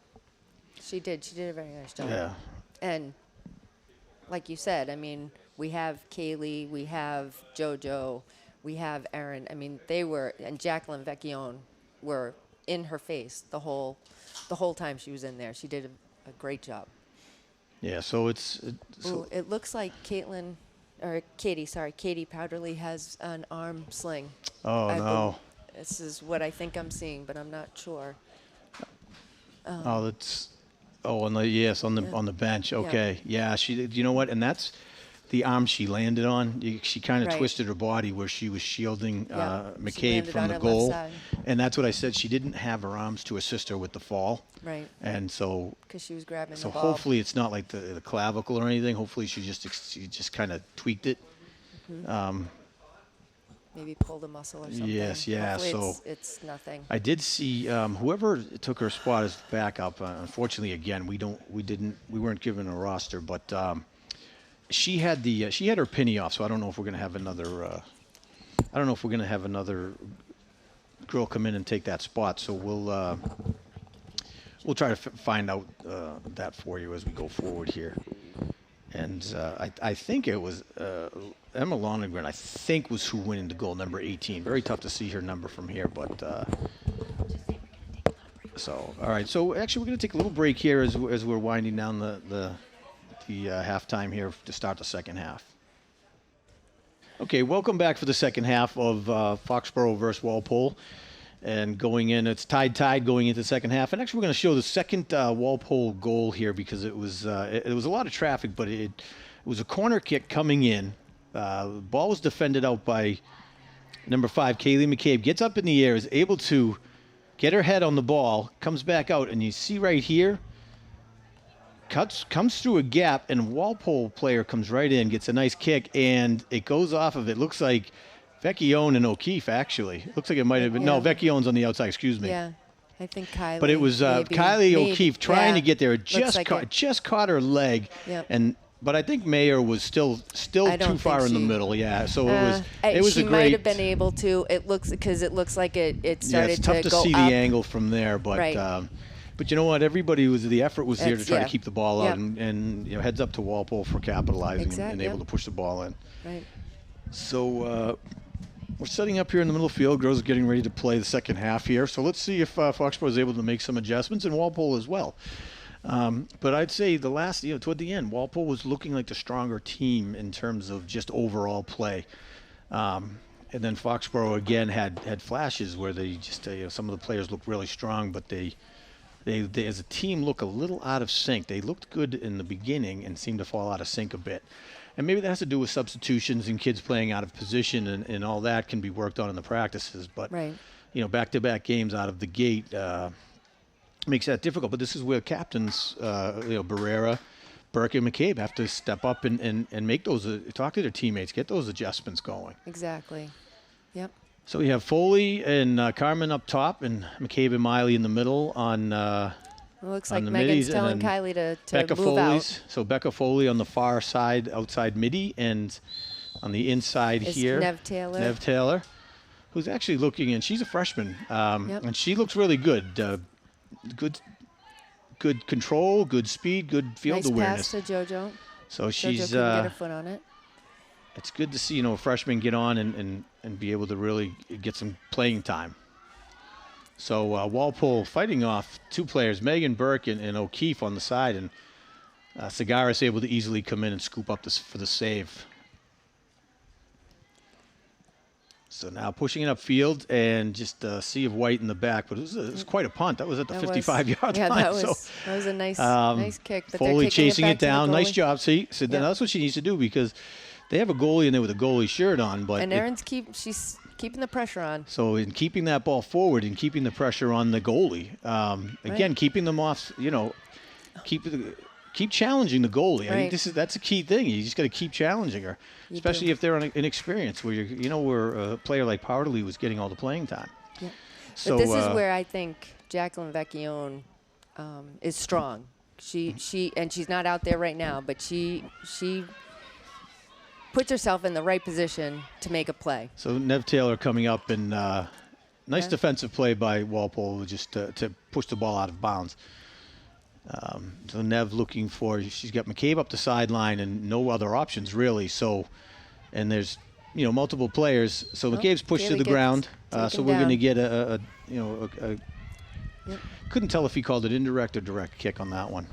She did. She did a very nice job. Yeah. And like you said, I mean, we have Kaylee, we have JoJo, we have Erin. I mean, and Jacqueline Vecchione were in her face the whole time she was in there. She did a great job. Yeah, so Ooh, it looks like Katie Powderly has an arm sling. Oh, no. This is what I think I'm seeing, but I'm not sure. On the bench. Okay. Yeah, she did. You know what? And that's the arm she landed on. She kind of twisted her body where she was shielding McCabe from the goal. And that's what I said. She didn't have her arms to assist her with the fall. Right. And so. Because she was grabbing the ball. So hopefully it's not like the clavicle or anything. Hopefully she just kind of tweaked it. Mm-hmm. Maybe pulled a muscle or something. Yes, yeah. Hopefully it's nothing. I did see whoever took her spot as backup. Unfortunately, again, we weren't given a roster, but she had her penny off. So I don't know if we're going to have another. I don't know if we're going to have another girl come in and take that spot. So we'll try to find out that for you as we go forward here. And I think it was Emma Lonergan, I think, was who went into goal, number 18. Very tough to see her number from here, but so all right. So actually, we're going to take a little break here as we're winding down the halftime here to start the second half. Okay, welcome back for the second half of Foxborough versus Walpole. And going in, it's tied going into the second half. And actually, we're going to show the second Walpole goal here because it was a lot of traffic, but it was a corner kick coming in. The ball was defended out by number 5, Kaylee McCabe. Gets up in the air, is able to get her head on the ball, comes back out, and you see right here, comes through a gap, and Walpole player comes right in, gets a nice kick, and it goes off of it. Looks like Vecchione and O'Keefe, actually. Looks like it might have been. No, Vecchione's on the outside, excuse me. Yeah, I think Kylie. But it was Kylie O'Keefe trying to get there. Just caught her leg. Yep. But I think Mayer was still too far in the middle. Yeah, so it was a great. She might have been able to. It looks like it started to go up. Yeah, it's tough to see the angle from there, but. Right. But you know what? The effort was there to try to keep the ball out, and heads up to Walpole for capitalizing and able to push the ball in. Right. So we're setting up here in the middle field. Girls are getting ready to play the second half here. So let's see if Foxborough is able to make some adjustments, and Walpole as well. But I'd say toward the end, Walpole was looking like the stronger team in terms of just overall play. And then Foxborough again had flashes where they just some of the players looked really strong, but they as a team look a little out of sync. They looked good in the beginning and seemed to fall out of sync a bit. And maybe that has to do with substitutions and kids playing out of position, and all that can be worked on in the practices. But back-to-back games out of the gate makes that difficult. But this is where captains, Barrera, Burke, and McCabe have to step up and make those, talk to their teammates, get those adjustments going. Exactly. Yep. So we have Foley and Carmen up top, and McCabe and Miley in the middle on. It looks like Megan's telling Kylie to Becca move Foley's, out. So Becca Foley on the far side, outside midi, and on the inside here, Nev Taylor, who's actually looking, and she's a freshman, and she looks really good. Good control, good speed, good field awareness. Nice pass to JoJo. So she's JoJo couldn't get her foot on it. It's good to see a freshman get on and be able to really get some playing time. So Walpole fighting off two players, Megan Burke and O'Keefe on the side, and Segaris able to easily come in and scoop up this for the save. So now pushing it upfield and just a sea of white in the back, but it was quite a punt. That was at the 55-yard line. Yeah, that was a nice kick. But Foley chasing it down. Nice job. See, so that's what she needs to do because they have a goalie in there with a goalie shirt on. But Erin's she's keeping the pressure on. So in keeping that ball forward and keeping the pressure on the goalie, again, keeping them off, keep challenging the goalie. Right. I think that's a key thing. You just got to keep challenging her, especially if they're inexperienced. Where where a player like Powderly was getting all the playing time. Yeah. So but this is where I think Jacqueline Vecchione is strong. And she's not out there right now, but she puts herself in the right position to make a play. So Nev Taylor coming up and nice Yeah. defensive play by Walpole just to push the ball out of bounds. So Nev looking for, she's got McCabe up the sideline and no other options really. So, and there's, multiple players. So McCabe's pushed to Kaylee the gets ground. So taken we're going to down. get a Yep. couldn't tell if he called it indirect or direct kick on that one.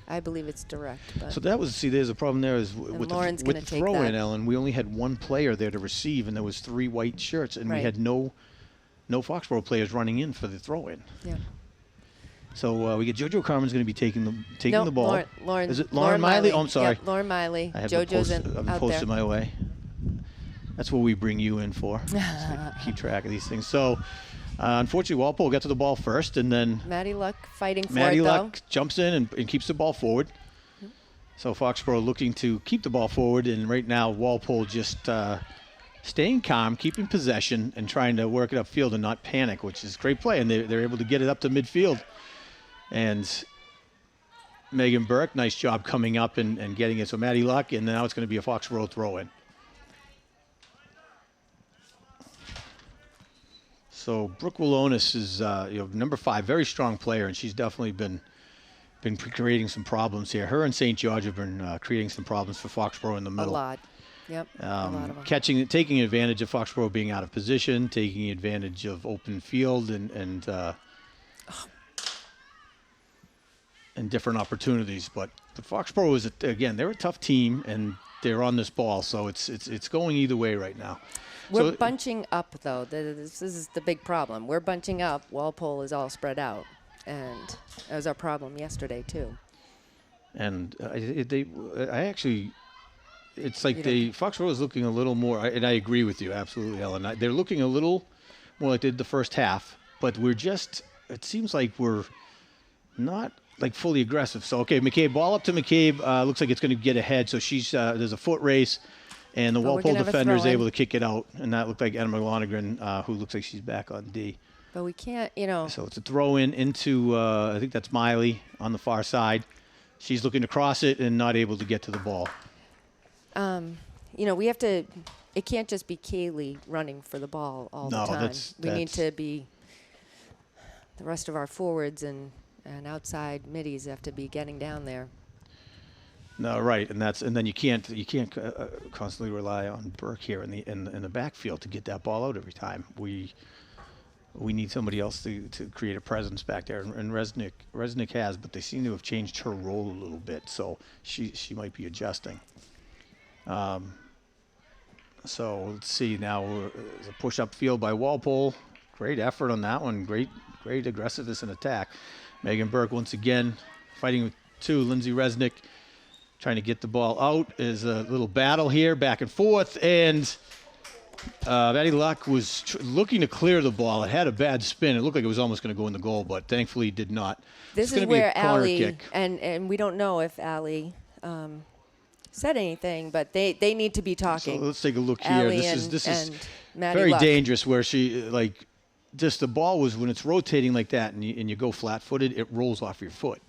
I believe it's direct. But So that was, there's a problem there is with Lauren's the gonna take throw-in, that. Ellen. We only had one player there to receive, and there was 3 white shirts, and we Right. had no Foxborough players running in for the throw-in. yeah. So we get JoJo Carmen's going to be taking No, the ball. Lauren, Is it Lauren Miley? Oh, I'm sorry. Yep, Lauren Miley. I have JoJo's I've out posted there. my way. That's what we bring you in for. So keep track of these things. So unfortunately, Walpole got to the ball first, and then Maddie Luck fighting for Maddie it, Luck jumps in and keeps the ball forward. So Foxborough looking to keep the ball forward, and right now Walpole just staying calm, keeping possession, and trying to work it upfield and not panic, which is great play. And they're able to get it up to midfield. And Megan Burke, nice job coming up and getting it. So Maddie Luck, and now it's going to be a Foxborough throw-in. So Brooke Willonis is number 5, very strong player, and she's definitely been creating some problems here. Her and St. George have been creating some problems for Foxborough in the A middle. lot. Yep. A lot of them. Taking advantage of Foxborough being out of position, taking advantage of open field and different opportunities. But Foxborough is again, they're a tough team and they're on this ball, so it's going either way right now. We're So- bunching up, though. This is the big problem. We're bunching up. Walpole is all spread out. And that was our problem yesterday, too. And I actually, it's like You Foxborough is looking a little more, and I agree with you, absolutely, Ellen. They're looking a little more like they did the first half, but it seems like we're not like fully aggressive. So, okay, McCabe, ball up to McCabe. Looks like it's going to get ahead. So there's a foot race, and the But we're Walpole gonna have a defender is throw-in. able to kick it out, and that looked like Emma Lonergan, who looks like she's back on D. But we can't, So it's a throw in into, I think that's Miley on the far side. She's looking to cross it and not able to get to the ball. we have to, it can't just be Kaylee running for the ball all No, the time. We need that's- to be, the rest of our forwards and outside middies have to be getting down there. No, right, and then you can't constantly rely on Burke here in the backfield to get that ball out every time. We need somebody else to create a presence back there, and Resnick has, but they seem to have changed her role a little bit, so she might be adjusting. So let's see now. There's a push up field by Walpole. Great effort on that one. Great aggressiveness and attack. Megan Burke once again fighting with 2. Lindsay Resnick trying to get the ball out. There's a little battle here, back and forth, and Maddie Luck was looking to clear the ball. It had a bad spin. It looked like it was almost going to go in the goal, but thankfully it did not. This It's is gonna be a where corner Allie, kick. and we don't know if Allie said anything, but they need to be So talking. let's take a look here. Allie This is and Maddie very Luck. dangerous where she just the ball was when it's rotating like that and you go flat-footed, it rolls off your foot.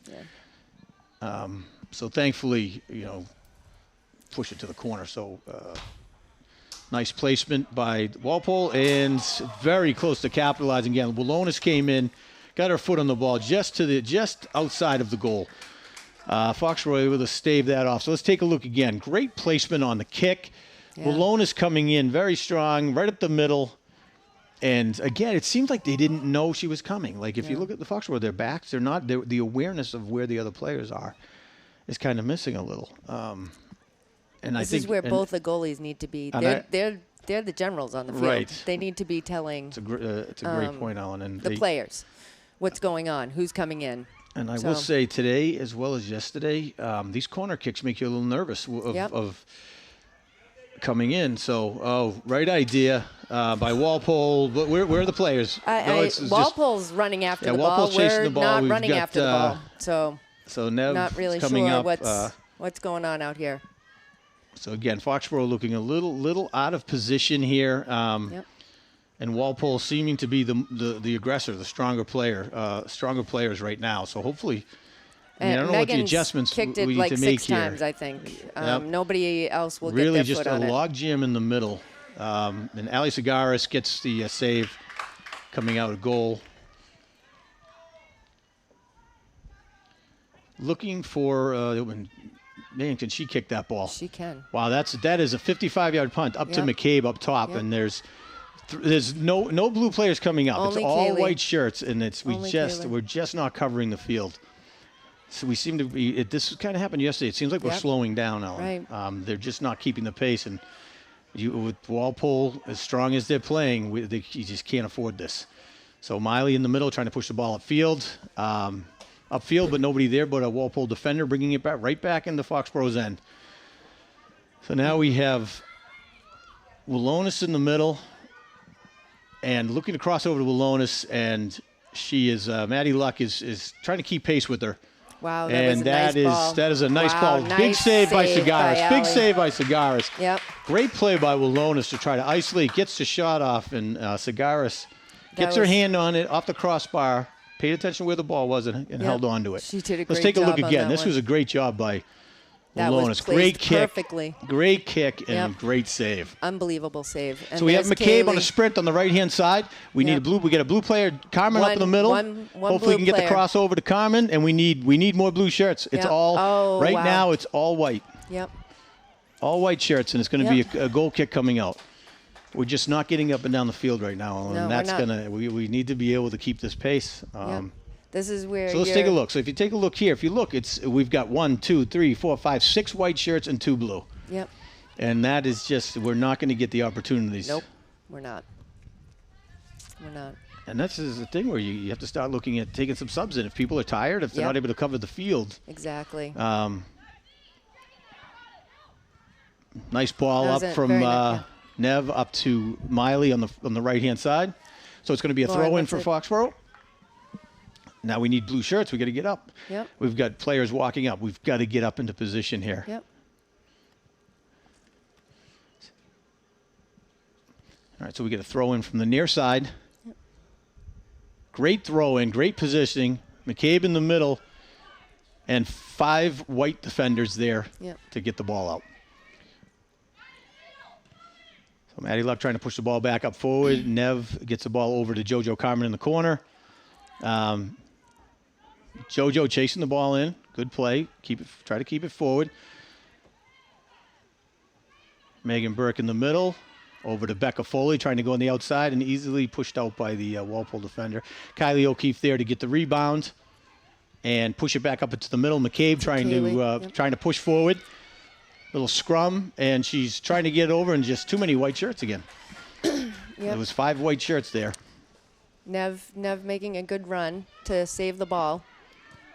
Yeah. So thankfully, push it to the corner. So nice placement by Walpole and very close to capitalizing again. Willonis came in, got her foot on the ball just outside of the goal. Foxborough able to stave that off. So let's take a look again. Great placement on the kick. Yeah. Willonis coming in very strong, right up the middle. And again, it seems like they didn't know she was coming. Like if you look at the Foxborough, their backs, the awareness of where the other players are is kind of missing a little. And I This think is where both the goalies need to be. and They're the generals on the field. Right. They need to be telling it's a great point, Alan. And the players what's going on, who's coming in. And I will say today, as well as yesterday, these corner kicks make you a little nervous of coming in. So, right idea by Walpole. But where are the players? Walpole's running after the Walpole's ball. chasing We're the ball. not We've running got, after the ball. So Nev not really coming sure up. what's going on out here. So again, Foxborough looking a little out of position here. Yep. And Walpole seeming to be the aggressor, the stronger players right now. So hopefully, I don't know what the Megan's adjustments kicked we it need like to make 6 here. times, I think. Yep. Nobody else will Really get their just foot a on it. log jam in the middle. And Ali Sagaris gets the save coming out of goal. Looking for man, can she kick that ball? She can. Wow, that is a 55-yard punt up to McCabe up top, and there's no blue players coming up. Only it's all Kaylee. white shirts, and Kaylee. we're just not covering the field. So we seem to be. This kind of happened yesterday. It seems like we're slowing down, Ellen. Right. They're just not keeping the pace, and with Walpole as strong as they're playing, you just can't afford this. So Miley in the middle trying to push the ball upfield. Upfield, but nobody there but a Walpole defender, bringing it right back into Foxborough's end. So now we have Willonis in the middle and looking to cross over to Willonis, and she is, Maddie Luck is trying to keep pace with her. Wow, that and was a nice ball. that is a nice Wow, ball. nice Big save by Sagaris. Big Ali. save by Sagaris. Yep. Great play by Willonis to try to isolate, gets the shot off, and Sagaris gets her hand on it off the crossbar. Paid attention where the ball was and held on to it. She did a great Let's take a look job on again. that This one. was a great job by That was Willonis. placed Great kick. perfectly. Great kick and Yep. great save. Unbelievable save. And So we have there's McCabe on a Kaylee. sprint on the right-hand side. We need we get a blue player, Carmen up in the middle. One Hopefully blue we can get the player. crossover to Carmen, and we need more blue shirts. It's Yep. all Oh, right wow. now. It's all white. Yep. All white shirts, and it's going to Yep. be a goal kick coming out. We're just not getting up and down the field right now, and No, that's we're not. gonna. We need to be able to keep this pace. Yep. This is where. So let's take a look. So if you take a look here, if you look, we've got 1, 2, 3, 4, 5, 6 white shirts and 2 blue. Yep. And that is just, we're not going to get the opportunities. Nope. We're not. We're not. And this is the thing where you have to start looking at taking some subs in. If people are tired, if they're not able to cover the field. Exactly. Nice ball up from Nev up to Miley on the right-hand side. So it's going to be a throw-in for Foxborough. Now we need blue shirts. We got to get up. Yep. We've got players walking up. We've got to get up into position here. Yep. All right, so we get a throw in from the near side. Yep. Great throw in, great positioning. McCabe in the middle, and 5 white defenders there to get the ball out. So Maddie Luck trying to push the ball back up forward. Nev gets the ball over to JoJo Carmen in the corner. JoJo chasing the ball in. Good play. Try to keep it forward. Megan Burke in the middle. Over to Becca Foley, trying to go on the outside and easily pushed out by the Walpole defender. Kylie O'Keefe there to get the rebound and push it back up into the middle. McCabe trying to push forward. Little scrum, and she's trying to get it over, and just too many white shirts again. There was 5 white shirts there. Nev making a good run to save the ball.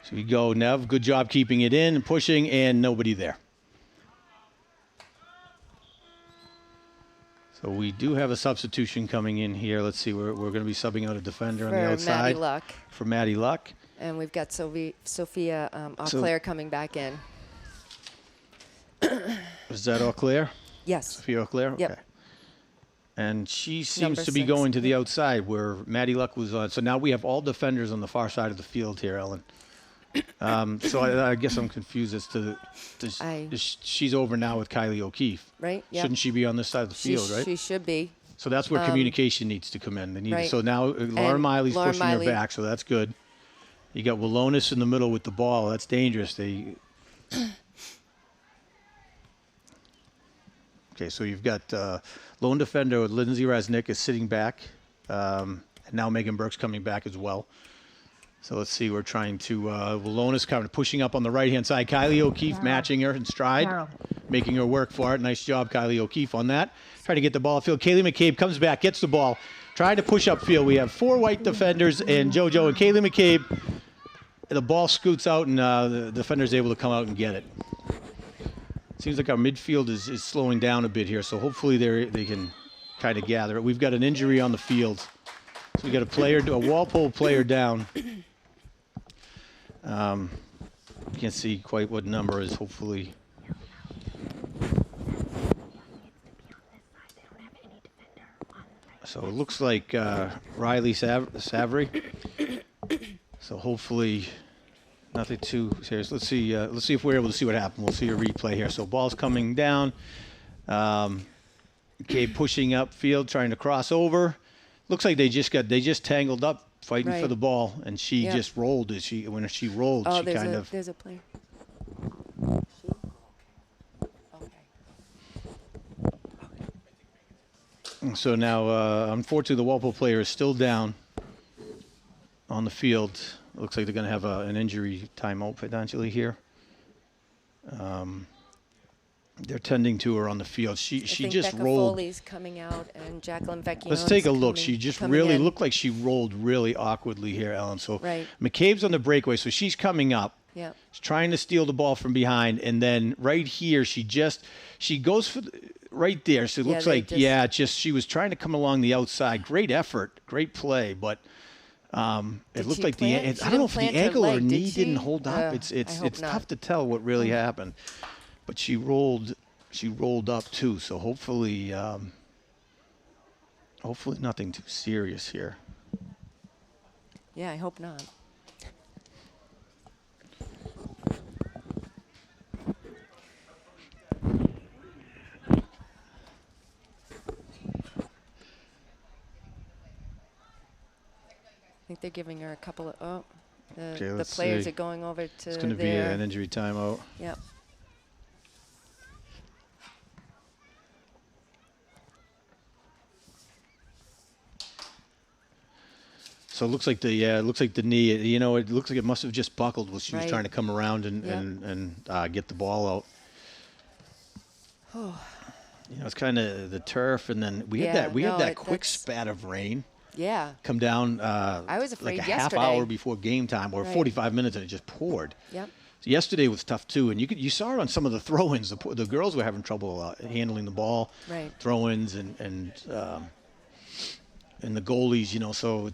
So we go, Nev. Good job keeping it in and pushing, and nobody there. So we do have a substitution coming in here. Let's see. We're going to be subbing out a defender on the outside. Maddie Luck. For Maddie Luck. And we've got Sophia Auclair coming back in. Is that Auclair? Yes. Sophia Auclair? Okay. Yep. And she seems Number to be 6. going to the outside where Maddie Luck was on. So now we have all defenders on the far side of the field here, Ellen. So I guess I'm confused as to she's over now with Kylie O'Keefe. Right. Yep. Shouldn't she be on this side of the field, right? She should be. So that's where communication needs to come in. They need right. So now Laura Miley's pushing her back, so that's good. You got Willonis in the middle with the ball. That's dangerous. Okay, so you've got lone defender with Lindsay Resnick is sitting back, and now Megan Burke's coming back as well. So let's see, we're trying to, Willonis kind of pushing up on the right-hand side. Kylie O'Keefe matching her in stride, making her work for it. Nice job, Kylie O'Keefe, on that. Trying to get the ball upfield. Kaylee McCabe comes back, gets the ball, trying to push upfield. We have 4 white defenders and JoJo and Kaylee McCabe. The ball scoots out, and the defender's able to come out and get it. Seems like our midfield is slowing down a bit here, so hopefully they can kind of gather it. We've got an injury on the field. So we got a Walpole player down. Can't see quite what number is, hopefully. So it looks like Riley Savary. So hopefully nothing too serious. Let's see if we're able to see what happened. We'll see a replay here. So ball's coming down. McCabe pushing upfield, trying to cross over. Looks like they just tangled up fighting for Right. the ball, and she just rolled. When she rolled, Oh, she kind of. there's a player. Okay. So now, unfortunately, the Walpole player is still down on the field. It looks like they're going to have an injury timeout potentially here. They're tending to her on the field. She I think just Becca rolled. Foley's coming out, and Jacqueline Vecchione's Let's take a look. She just really in. looked like she rolled really awkwardly here, Ellen. So Right. McCabe's on the breakaway, so she's coming up. Yeah. She's trying to steal the ball from behind, and then right here she goes for right there. So it looks like she was trying to come along the outside. Great effort, great play, but it looked like I don't know if the ankle or knee didn't hold up. It's tough to tell what really happened, but she rolled up too. So hopefully nothing too serious here. Yeah, I hope not. I think they're giving her a couple of. The players are going over to. It's going to be an injury timeout. Yep. So it looks like the knee. You know, it looks like it must have just buckled while she was trying to come around and get the ball out. Oh. You know, it's kind of the turf, and then we had that quick spat of rain. Yeah. Come down. I was afraid like a yesterday. half hour before game time, or 45 minutes, and it just poured. Yep. So yesterday was tough too, and you saw it on some of the throw-ins. The girls were having trouble handling the ball. Right. Throw-ins and the goalies. You know, so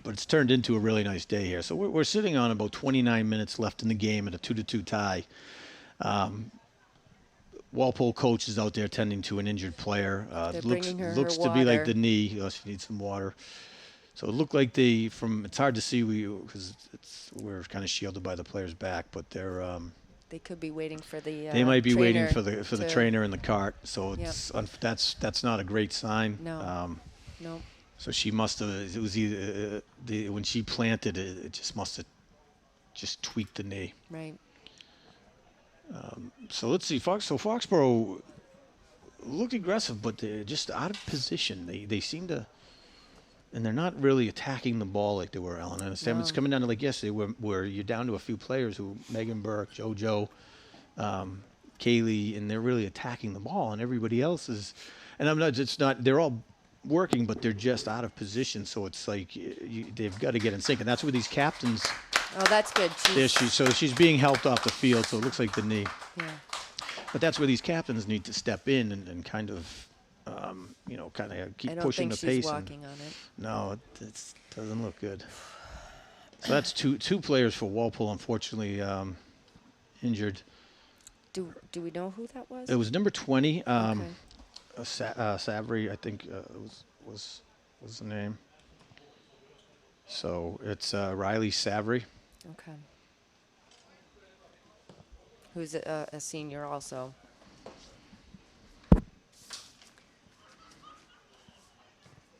but it's turned into a really nice day here. So we're sitting on about 29 minutes left in the game at a 2-2 tie. Walpole coach is out there tending to an injured player. Looks to be like the knee. She needs some water. So it looked like it's hard to see because we're kind of shielded by the player's back, but they could be waiting for the. They might be waiting for the trainer in the cart. So that's not a great sign. No. No. So she must have. It was either when she planted it. It just must have just tweaked the knee. Right. So let's see. Foxborough looked aggressive, but they're just out of position. They seem to, and they're not really attacking the ball like they were. Ellen, I understand. No. It's coming down to like yesterday, where you're down to a few players Megan Burke, JoJo, Kaylee, and they're really attacking the ball, and everybody else is. And I'm not. It's not. They're all working, but they're just out of position. So it's like they've got to get in sync, and that's where these captains. Oh, that's good. She's being helped off the field, so it looks like the knee. Yeah. But that's where these captains need to step in and kind of, keep pushing the pace. I don't think she's walking on it. No, it doesn't look good. So that's two players for Walpole, unfortunately, injured. Do we know who that was? It was number 20, Okay. Savary, I think was the name. So it's Riley Savary. Okay. Who's a senior also.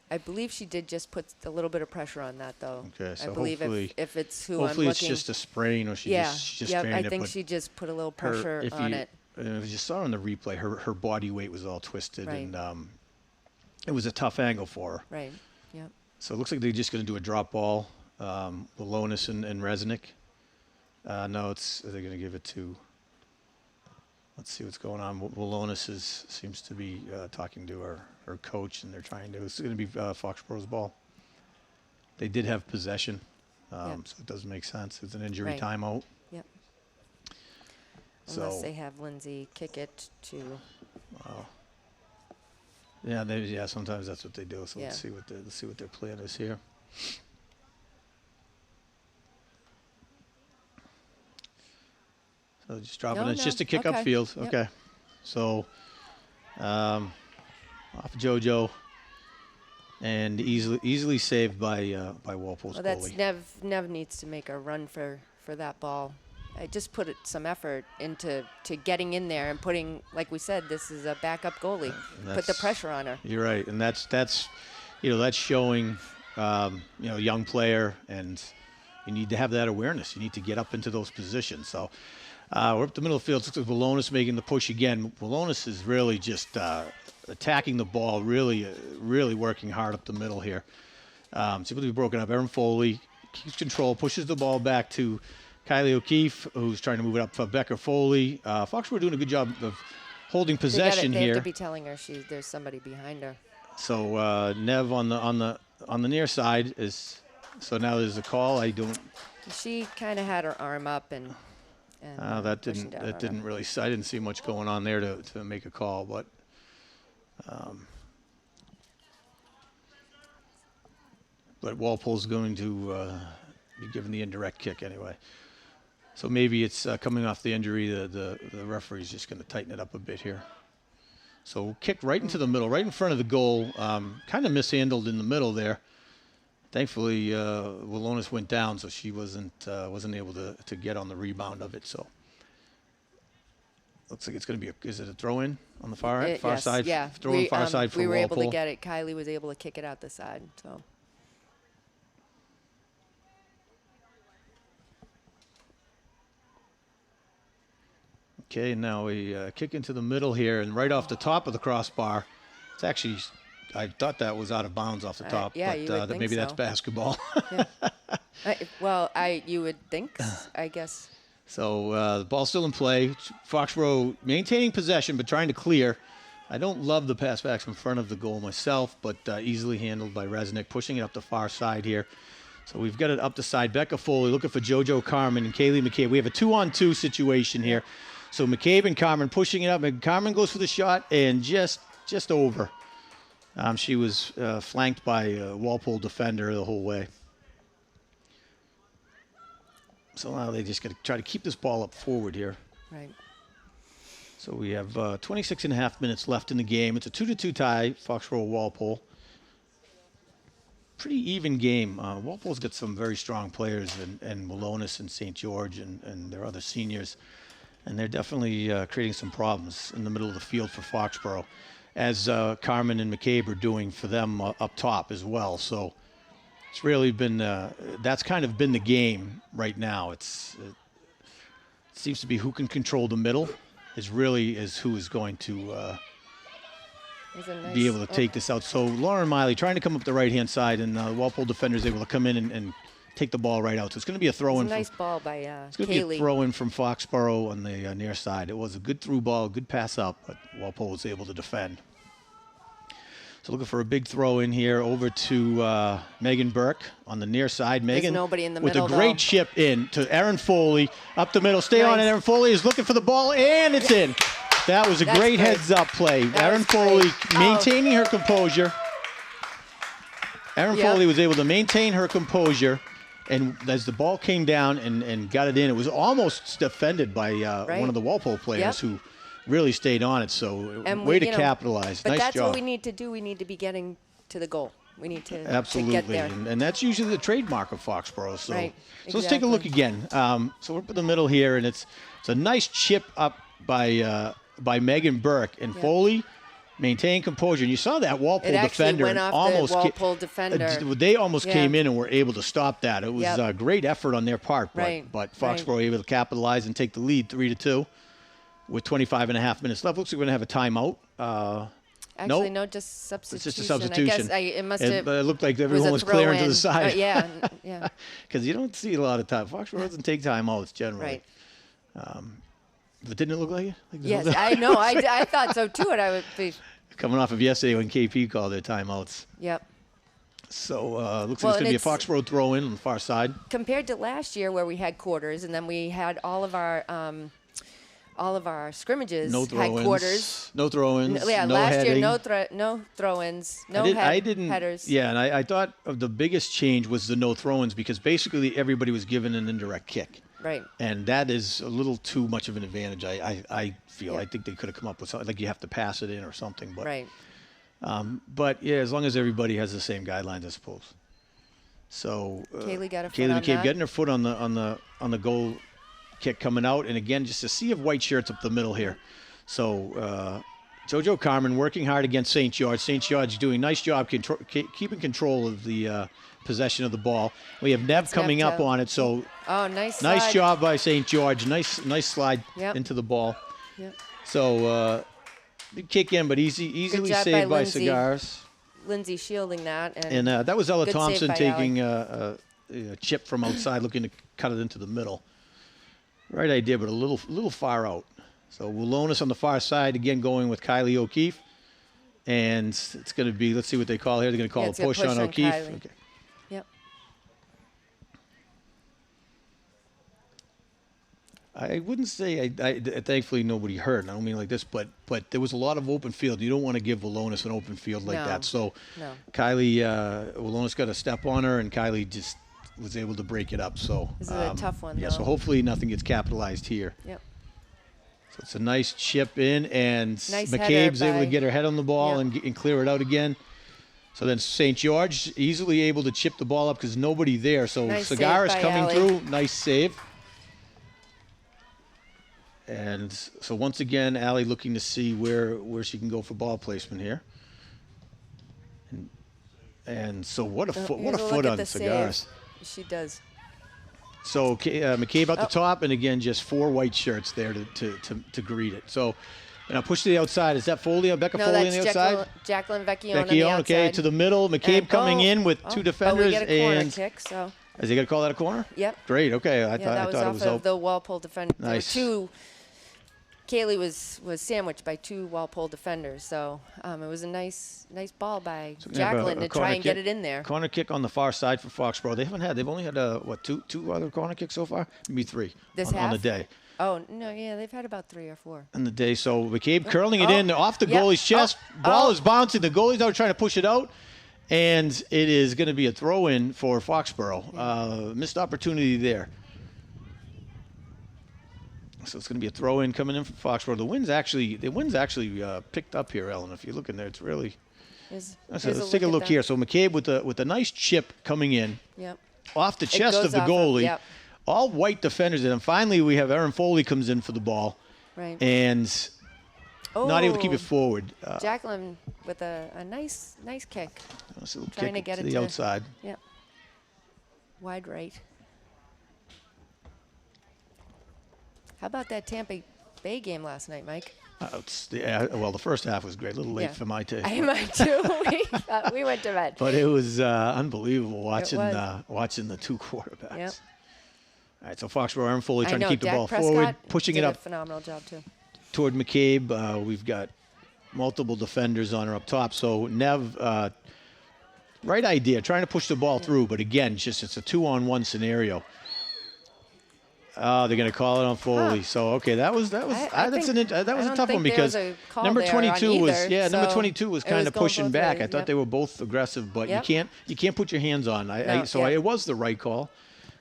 I believe she did just put a little bit of pressure on that, though. Okay, so I believe hopefully, if it's who hopefully I'm it's looking. just a sprain, or she just strained I it. think she just put a little pressure on it. If you saw on the replay, her body weight was all twisted, Right. and it was a tough angle for her. Right. Yep. So it looks like they're just going to do a drop ball. Walonis and Resnick. No, they're going to give it to. Let's see what's going on. Walonis seems to be talking to her coach, and they're trying to. It's going to be Foxborough's ball. They did have possession, so it does make sense. It's an injury timeout. Yep. So, unless they have Lindsay kick it to. Yeah, sometimes that's what they do. So let's see what their plan is here. So just dropping it. It's just a kick upfield. Yep. Okay. So off JoJo, and easily saved by Walpole's goalie. That's Nev needs to make a run for that ball I just put some effort into getting in there and putting, like we said, this is a backup goalie. Put the pressure on her. You're right, and that's that's showing young player, and you need to have that awareness. You need to get up into those positions. So we're up the middle of the field. Looks like Walonis making the push again. Walonis is really just attacking the ball, really working hard up the middle here. It's able to be broken up. Erin Foley keeps control, pushes the ball back to Kylie O'Keefe, who's trying to move it up for Becca Foley. Foxborough doing a good job of holding possession they here. have to be telling her there's somebody behind her. So Nev on the near side is. So now there's a call. She kind of had her arm up and that didn't really. I didn't see much going on there to make a call, but. But Walpole's going to be given the indirect kick anyway. So maybe it's coming off the injury. The referee's just going to tighten it up a bit here. So kick right into the middle, right in front of the goal. Kind of mishandled in the middle there. Thankfully, Walonis went down, so she wasn't able to get on the rebound of it. So looks like it's going to be is it a throw-in on the far yes, side? Yeah. Throw-in far side for We were Walpole. able to get it. Kylie was able to kick it out the side. So. Okay, now we kick into the middle here, and right off the top of the crossbar. It's actually, I thought that was out of bounds off the top, yeah, but you would think maybe so. that's basketball. Yeah. You would think, I guess. So the ball's still in play. Foxborough maintaining possession, but trying to clear. I don't love the pass backs in front of the goal myself, but easily handled by Resnick, pushing it up the far side here. So we've got it up the side. Becca Foley looking for JoJo Carmen and Kaylee McCabe. We have a 2-on-2 situation here. So McCabe and Carmen pushing it up, and Carmen goes for the shot and just over. She was flanked by a Walpole defender the whole way. So now they just got to try to keep this ball up forward here. Right. So we have 26 and a half minutes left in the game. It's a 2-2 tie, Foxborough-Walpole. Pretty even game. Walpole's got some very strong players, and Walonis and St. George and their other seniors. And they're definitely creating some problems in the middle of the field for Foxborough, as Carmen and McCabe are doing for them up top as well. So it's really been, that's kind of been the game right now. It seems to be who can control the middle is who is going to be able to take this out. So Lauren Miley trying to come up the right-hand side, and the Walpole defender is able to come in and take the ball right out. So it's going to be a throw-in. Nice ball by It's going to be a throw-in from Foxborough on the near side. It was a good through ball, good pass up, but Walpole was able to defend. So looking for a big throw-in here over to Megan Burke on the near side. Megan There's nobody in the with middle, a great though. chip in to Erin Foley. Up the middle, stay on it. Erin Foley is looking for the ball, and it's in. That was a great heads-up play. Erin Foley maintaining her composure. Erin Foley was able to maintain her composure. And as the ball came down and got it in, it was almost defended by one of the Walpole players who really stayed on it. So way to capitalize. But nice that's job. what we need to do. We need to be getting to the goal. We need to Absolutely. get there. And that's usually the trademark of Foxborough. So, Right. So let's take a look again. So we're up in the middle here, and it's a nice chip up by Megan Burke. And Foley maintain composure. And you saw that Walpole defender went off almost the Walpole defender. They almost came in and were able to stop that. It was a great effort on their part, but Foxborough able to capitalize and take the lead 3-2 with 25 and a half minutes left. Looks like we're going to have a timeout. Actually, no, just substitution. It's just a substitution. I guess it must have. It looked like everyone was clearing to the side. Yeah. Because you don't see a lot of time. Foxborough doesn't take timeouts generally. Right. But didn't it look like it? Yes, I know. I thought so too. And I would be coming off of yesterday when KP called their timeouts. Yep. So looks like it's going to be a Foxborough throw-in on the far side. Compared to last year where we had quarters, and then we had all of our scrimmages had quarters. No throw-ins. Yeah, no last heading. year no throw-ins, no headers. Yeah, and I thought of the biggest change was the no throw-ins because basically everybody was given an indirect kick. Right. And that is a little too much of an advantage, I feel. Yeah. I think they could have come up with something, like you have to pass it in or something. But, right. But, yeah, as long as everybody has the same guidelines, I suppose. So Kaylee got a foot Kaylee on McCabe that. getting her foot on the goal kick coming out. And again, just a sea of white shirts up the middle here. So JoJo Carmen working hard against St. George. St. George doing a nice job keeping control of the possession of the ball. We have Nev coming up on it. So nice slide. Job by St. George. Nice slide into the ball. Yep. So big kick in, but easily saved by Cigars. Lindsay shielding that. And that was Ella Thompson taking a chip from outside, looking to cut it into the middle. Right idea, but a little far out. So Wolonis on the far side, again going with Kylie O'Keefe. And it's going to be, let's see what they call here. They're going to call a push on O'Keefe. Okay. Yep. I wouldn't say, thankfully nobody hurt. I don't mean like this, but there was a lot of open field. You don't want to give Wolonis an open field like that. So Kylie, Wolonis got a step on her, and Kylie just was able to break it up. So this is a tough one, yeah, so hopefully nothing gets capitalized here. Yep. So it's a nice chip in, and nice McCabe's able to get her head on the ball and clear it out again. So then St. George easily able to chip the ball up because nobody there. So Cigars coming through. Nice save. And so once again, Allie looking to see where she can go for ball placement here. And so what a foot on Cigars. She does. So McCabe out the top, and again, just 4 white shirts there to greet it. So, push to the outside. Is that Foley? Becca Foley on the outside? Jacqueline Vecchione on the outside. Okay, to the middle. McCabe coming in with 2 defenders. But we get a corner kick, so. Is he going to call that a corner? Yep. Great, okay. I thought it was off of the Walpole defender. Nice. Kaylee was sandwiched by 2 Walpole defenders, so it was a nice ball by Jacqueline to try and get it in there. Corner kick on the far side for Foxborough. They've only had two other corner kicks so far, maybe 3 on the day. Oh no, yeah, they've had about 3 or 4 on the day. So McCabe curling it in off the goalie's chest. Ball is bouncing. The goalie's out trying to push it out, and it is going to be a throw in for Foxborough. Missed opportunity there. So it's going to be a throw-in coming in from Foxborough. The wind's actually picked up here, Ellen. If you look in there, it's really. Let's take a look here. So McCabe with a nice chip coming in, off the chest of the goalie, all white defenders. And then finally we have Erin Foley comes in for the ball, and not able to keep it forward. Jacqueline with a nice kick, trying to get it to the outside. Yep. Wide right. How about that Tampa Bay game last night, Mike? Well, the first half was great. A little late for my taste. Mine too. we went to bed. But it was unbelievable watching the 2 quarterbacks. Yep. All right, so Foxborough, Erin Foley trying to keep the ball forward, pushing it up. Did a phenomenal job too. Toward McCabe. We've got multiple defenders on her up top. So Nev, right idea, trying to push the ball through, but again, it's a 2-on-1 scenario. Oh, they're going to call it on Foley. So okay, that was a tough one because number 22 was kind of pushing back. I thought they were both aggressive, but you can't put your hands on. It was the right call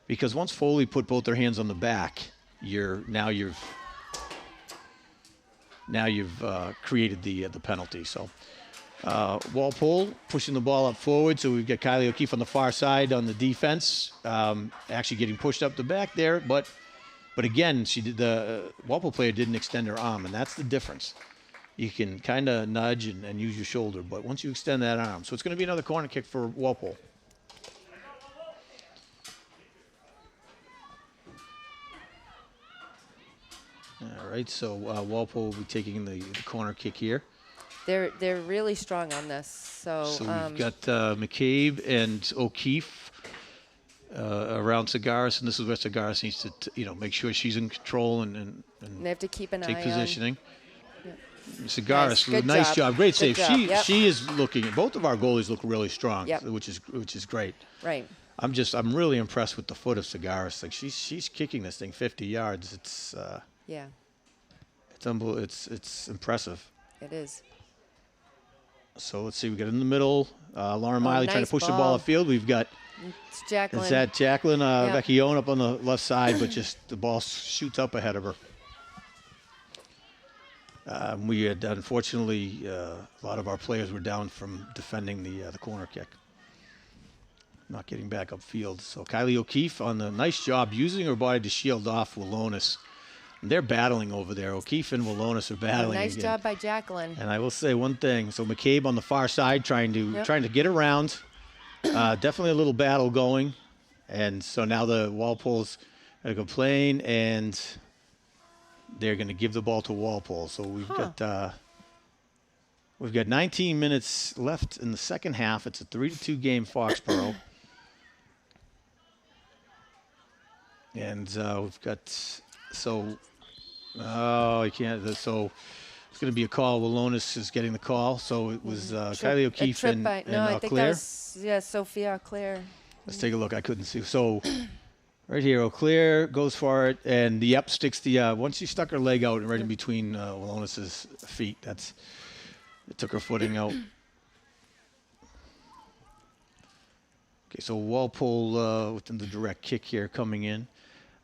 because once Foley put both their hands on the back, you've created the penalty. So Walpole pushing the ball up forward. So we've got Kylie O'Keefe on the far side on the defense, actually getting pushed up the back there, But again, the Walpole player didn't extend her arm, and that's the difference. You can kind of nudge and use your shoulder, but once you extend that arm. So it's going to be another corner kick for Walpole. All right, so Walpole will be taking the corner kick here. They're really strong on this. So we've got McCabe and O'Keefe around Cigars, and this is where Cigars needs to make sure she's in control and they have to keep an take eye positioning. On. Cigars, nice job, great save. She is looking. Both of our goalies look really strong, which is great. Right. I'm really impressed with the foot of Cigars. Like she's kicking this thing 50 yards. It's unbelievable. It's impressive. It is. So let's see. We got in the middle. Lauren Miley trying to push the ball upfield. We've got. It's Jacqueline. Is that Jacqueline Vecchione up on the left side, but just the ball shoots up ahead of her. We had, unfortunately, a lot of our players were down from defending the corner kick. not getting back upfield. So Kylie O'Keefe on the nice job using her body to shield off Willonis. And they're battling over there. O'Keefe and Willonis are battling. Nice again. job by Jacqueline. And I will say one thing. So McCabe on the far side trying to get around. Definitely a little battle going. And so now the Walpole's going to complain, and they're going to give the ball to Walpole. So we've got 19 minutes left in the second half. It's a 3-2 game, Foxborough. And we've got I can't. So it's going to be a call. Willonis is getting the call. So it was Kylie O'Keefe and I think that was Sophia Auclair. Let's take a look. I couldn't see. So right here, Auclair goes for it, and the up sticks the once she stuck her leg out right in between Willonis's feet. It took her footing out. Okay, so Walpole within the direct kick here coming in.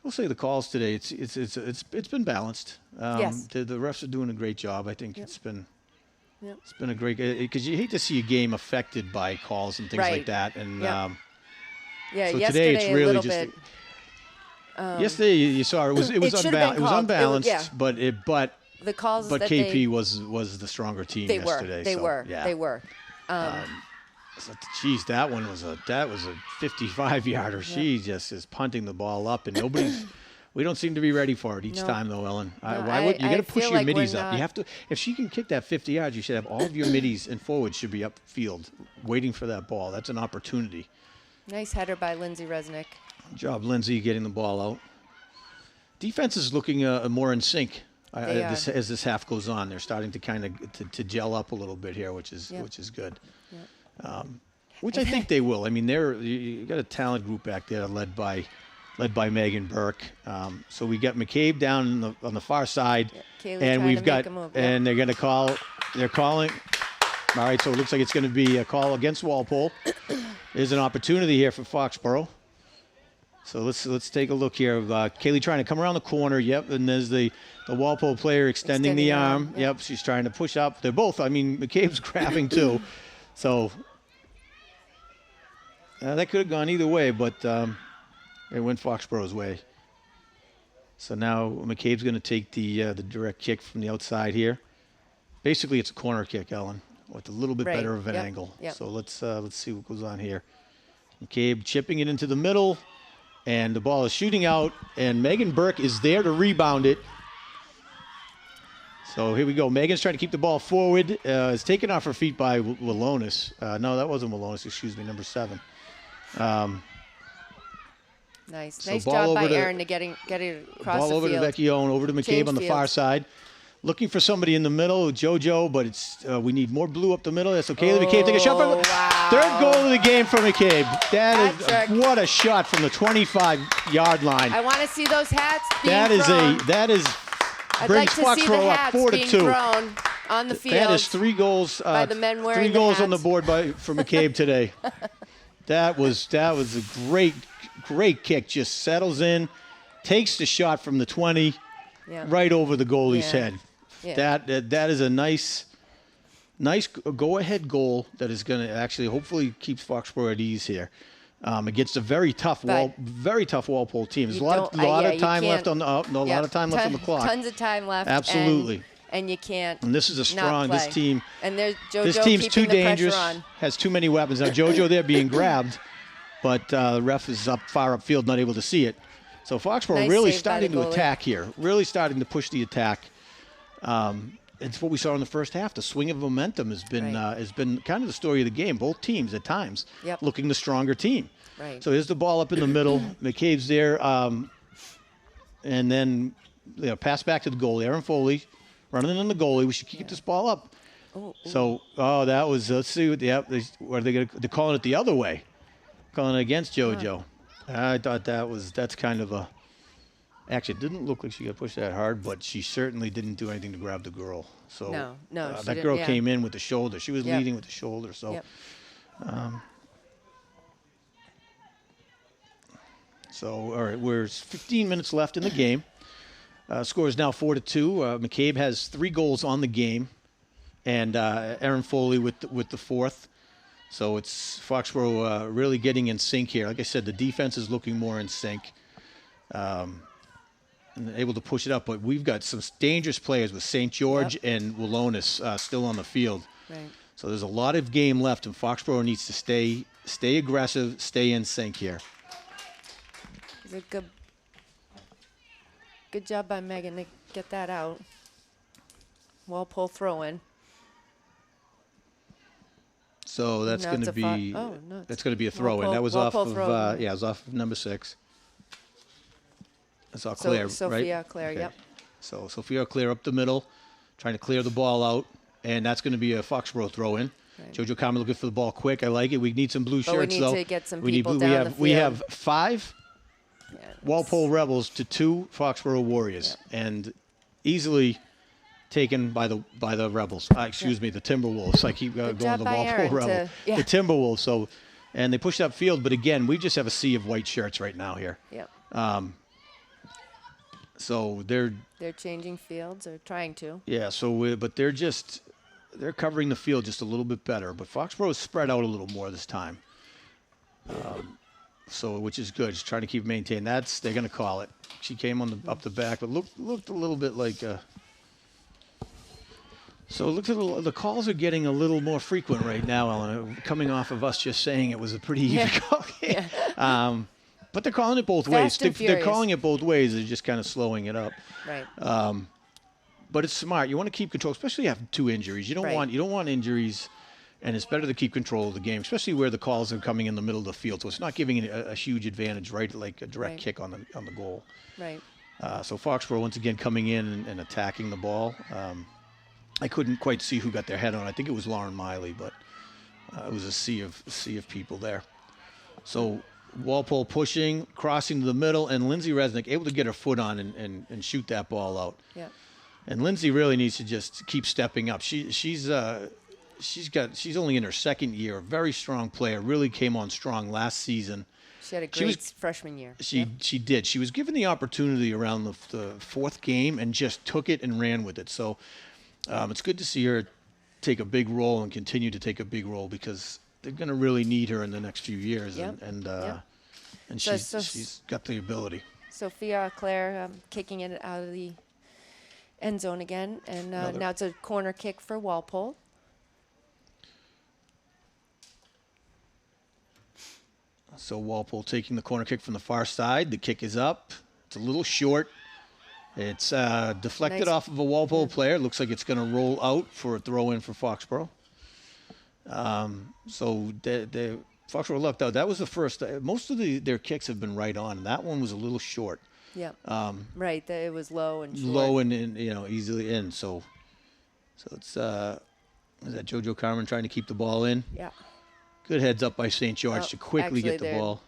We'll say the calls today. It's been balanced. Yes. The refs are doing a great job. I think it's been a great, because you hate to see a game affected by calls and things like that. And so yesterday today it's really a little just. bit. Yesterday you saw it was unbalanced, but the calls. But that KP was the stronger team yesterday. They were. Geez, that was a 55-yarder. Yeah. She just is punting the ball up, and we don't seem to be ready for it each time, though, Ellen. You got to push your middies up. You have to. If she can kick that 50 yards, you should have all of your middies and forwards should be upfield, waiting for that ball. That's an opportunity. Nice header by Lindsay Resnick. Good job, Lindsay, getting the ball out. Defense is looking more in sync as this half goes on. They're starting to kind of to gel up a little bit here, which is good. Yep. Which I think they will. I mean, you got a talent group back there led by Megan Burke. So we got McCabe down on the far side, and we've got and they're going to call. They're calling. All right, so it looks like it's going to be a call against Walpole. There's an opportunity here for Foxborough. So let's take a look here. Kaylee trying to come around the corner. Yep, and there's the Walpole player extending the arm. Yep, she's trying to push up. They're both. I mean, McCabe's grabbing too. So that could have gone either way, but it went Foxborough's way. So now McCabe's going to take the direct kick from the outside here. Basically, it's a corner kick, Ellen, with a little bit better of an angle. Yep. So let's see what goes on here. McCabe chipping it into the middle, and the ball is shooting out, and Megan Burke is there to rebound it. So here we go. Megan's trying to keep the ball forward. It's taken off her feet by Willonis. No, that wasn't Willonis. Excuse me, number 7. Nice job by Aaron to get it across the field. Ball over to Vecchione, over to McCabe on the far side. Looking for somebody in the middle, JoJo, but it's we need more blue up the middle. That's okay. McCabe take a shot. Wow. Third goal of the game for McCabe. What a shot from the 25-yard line. I want to see those hats being I'd brings Foxborough up 4-2 on the field. That is 3 goals. By the men wearing 3 goals the on the board for McCabe today. That was a great kick. Just settles in, takes the shot from the 20, right over the goalie's head. Yeah. That is a nice go-ahead goal that is going to actually hopefully keep Foxborough at ease here. Against a very tough Walpole team. There's a lot of time left on the clock. Tons of time left. Absolutely. And you can't. And this is a strong this team. And there's JoJo this team's too dangerous. On. Has too many weapons. Now JoJo there being grabbed, but the ref is far upfield, not able to see it. So Foxborough really starting to attack here. Really starting to push the attack. It's what we saw in the first half. The swing of momentum has been kind of the story of the game. Both teams at times looking the stronger team. Right. So here's the ball up in the middle. McCabe's there, and then pass back to the goalie. Aaron Foley running in the goalie. We should keep this ball up. So that was. Let's see what they're calling it the other way, calling it against JoJo. I thought that's kind of a. Actually, it didn't look like she got pushed that hard, but she certainly didn't do anything to grab the girl. So no, that girl came in with the shoulder. She was leading with the shoulder. So, all right, we're 15 minutes left in the game. Score is now 4-2. McCabe has 3 goals on the game, and Aaron Foley with the 4th. So it's Foxborough really getting in sync here. Like I said, the defense is looking more in sync. And able to push it up, but we've got some dangerous players with St. George and Walonis still on the field. Right. So there's a lot of game left, and Foxborough needs to stay aggressive, stay in sync here. It's a good job by Megan to get that out. Walpole throw-in. So that's going to be that's going to be a throw-in. That was off of it was off of number 6. That's all Claire, Sophia right? Claire, okay. yep. So Sophia Claire up the middle, trying to clear the ball out, and that's going to be a Foxborough throw-in. Right. JoJo Carmen looking for the ball quick. I like it. We need some blue shirts, though. We need to get some people down the field. We have 5 Walpole Rebels to 2 Foxborough Warriors, and easily taken by the Rebels. Excuse me, the Timberwolves. I keep going the Walpole Rebels. The Timberwolves. So, and they pushed upfield, but again, we just have a sea of white shirts right now here. Yep. So they're changing fields or trying to. Yeah. So but they're covering the field just a little bit better. But Foxborough is spread out a little more this time. So which is good. Just trying to keep maintained. They're going to call it. She came on up the back, but looked a little bit like. So it looks the calls are getting a little more frequent right now, Ellen. Coming off of us just saying it was a pretty even call game. But they're calling it both ways. They're calling it both ways. They're just kind of slowing it up. Right. But it's smart. You want to keep control, especially after 2 injuries. You don't want injuries, and it's better to keep control of the game, especially where the calls are coming in the middle of the field. So it's not giving a huge advantage, right? Like a direct kick on the goal. Right. So Foxborough once again coming in and attacking the ball. I couldn't quite see who got their head on. I think it was Lauren Miley, but it was a sea of people there. So Walpole pushing, crossing to the middle, and Lindsay Resnick able to get her foot on and shoot that ball out. Yeah. And Lindsay really needs to just keep stepping up. She's only in her 2nd year, a very strong player. Really came on strong last season. She had a great freshman year. She did. She was given the opportunity around the 4th game and just took it and ran with it. So it's good to see her take a big role and continue to take a big role because they're going to really need her in the next few years, and she's got the ability. Sophia Claire kicking it out of the end zone again, and now it's a corner kick for Walpole. So Walpole taking the corner kick from the far side. The kick is up. It's a little short. It's deflected off of a Walpole player. It looks like it's going to roll out for a throw-in for Foxborough. So the Foxborough lucked out. That was the first. Most of their kicks have been right on. That one was a little short. Yeah. Right. It was low and short. Low and easily in. So it's is that JoJo Carmen trying to keep the ball in? Yeah. Good heads up by St. George to quickly get the ball.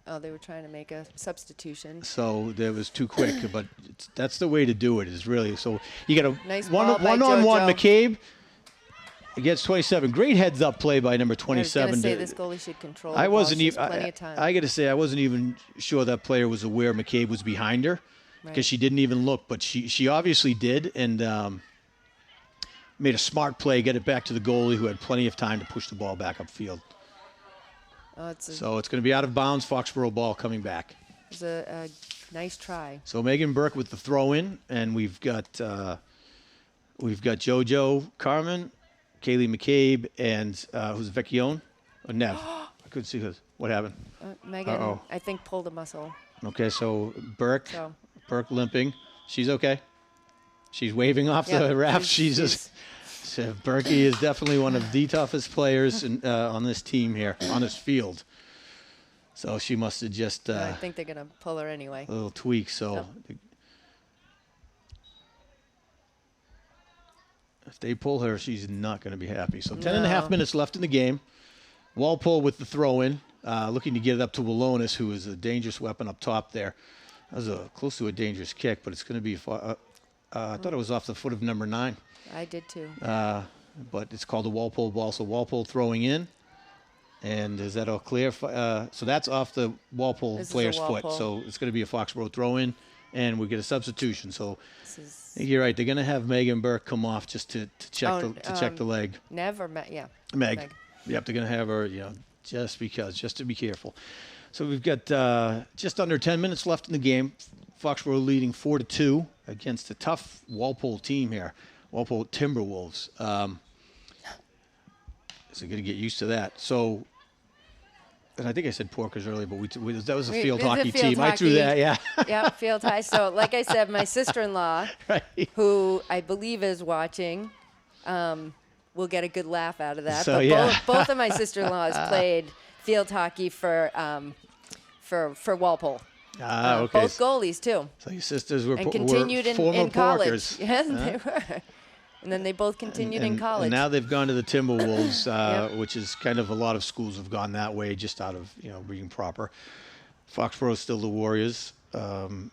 Oh, they were trying to make a substitution. So that was too quick, but that's the way to do it. Is really so you get a nice one-on-one McCabe. He gets 27. Great heads up play by number 27. I was going to say this goalie should control. I wasn't even. Plenty of time. I got to say I wasn't even sure that player was aware McCabe was behind her because she didn't even look, but she obviously did and made a smart play, get it back to the goalie who had plenty of time to push the ball back upfield. So it's going to be out of bounds. Foxborough ball coming back. It was a nice try. So Megan Burke with the throw in, and we've got JoJo Carmen, Kaylee McCabe, and who's Vecchione? Or Nev. I couldn't see who. What happened? Megan, I think, pulled a muscle. Okay, so Burke limping. She's okay. She's waving off the ref. So Berkey is definitely one of the toughest players on this team here, on this field. So she must have just... I think they're going to pull her anyway. A little tweak, so... If they pull her, she's not going to be happy. So 10.5 minutes left in the game. Walpole with the throw-in, looking to get it up to Walonis, who is a dangerous weapon up top there. That was close to a dangerous kick, but it's going to be... I thought it was off the foot of number 9. I did too. But it's called a Walpole ball. So Walpole throwing in. And is that all clear? So that's off the Walpole player's foot. So it's going to be a Foxborough throw in. And we get a substitution. So you're right. They're going to have Megan Burke come off just to check the leg. Nev or Meg? Yeah. Meg. Yep, they're going to have her, just to be careful. So we've got just under 10 minutes left in the game. Foxborough leading 4-2 against a tough Walpole team here. Walpole Timberwolves. So going to get used to that. So, and I think I said Porkers earlier, but that was a field hockey team. I threw that, yeah. Yeah, field hockey. So, like I said, my sister-in-law, right. who I believe is watching, will get a good laugh out of that. So, but yeah. both of my sister-in-laws played field hockey for Walpole. Okay. Both goalies, too. So your sisters were continued former in college. Porkers. Yes, they were. And then they both continued in college. And now they've gone to the Timberwolves, Yep. which is kind of a lot of schools have gone that way just out of, being proper. Foxborough's still the Warriors. And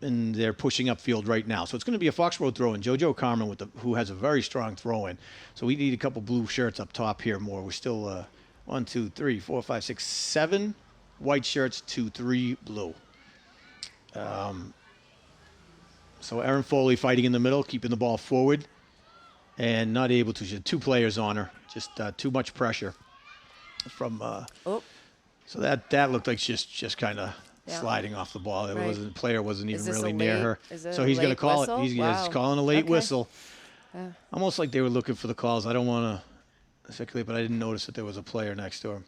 they're pushing upfield right now. So it's going to be a Foxborough throw-in. JoJo Carmen, who has a very strong throw-in. So we need a couple blue shirts up top here more. We're still 1, 2, 3, 4, 5, 6, 7 white shirts to 3 blue. So Erin Foley fighting in the middle, keeping the ball forward, and not able to. She had 2 players on her, just too much pressure from. So that looked like just kind of sliding off the ball. The player wasn't even really near her. So he's going to call it. He's calling a late whistle. Almost like they were looking for the calls. I don't want to speculate, but I didn't notice that there was a player next to him.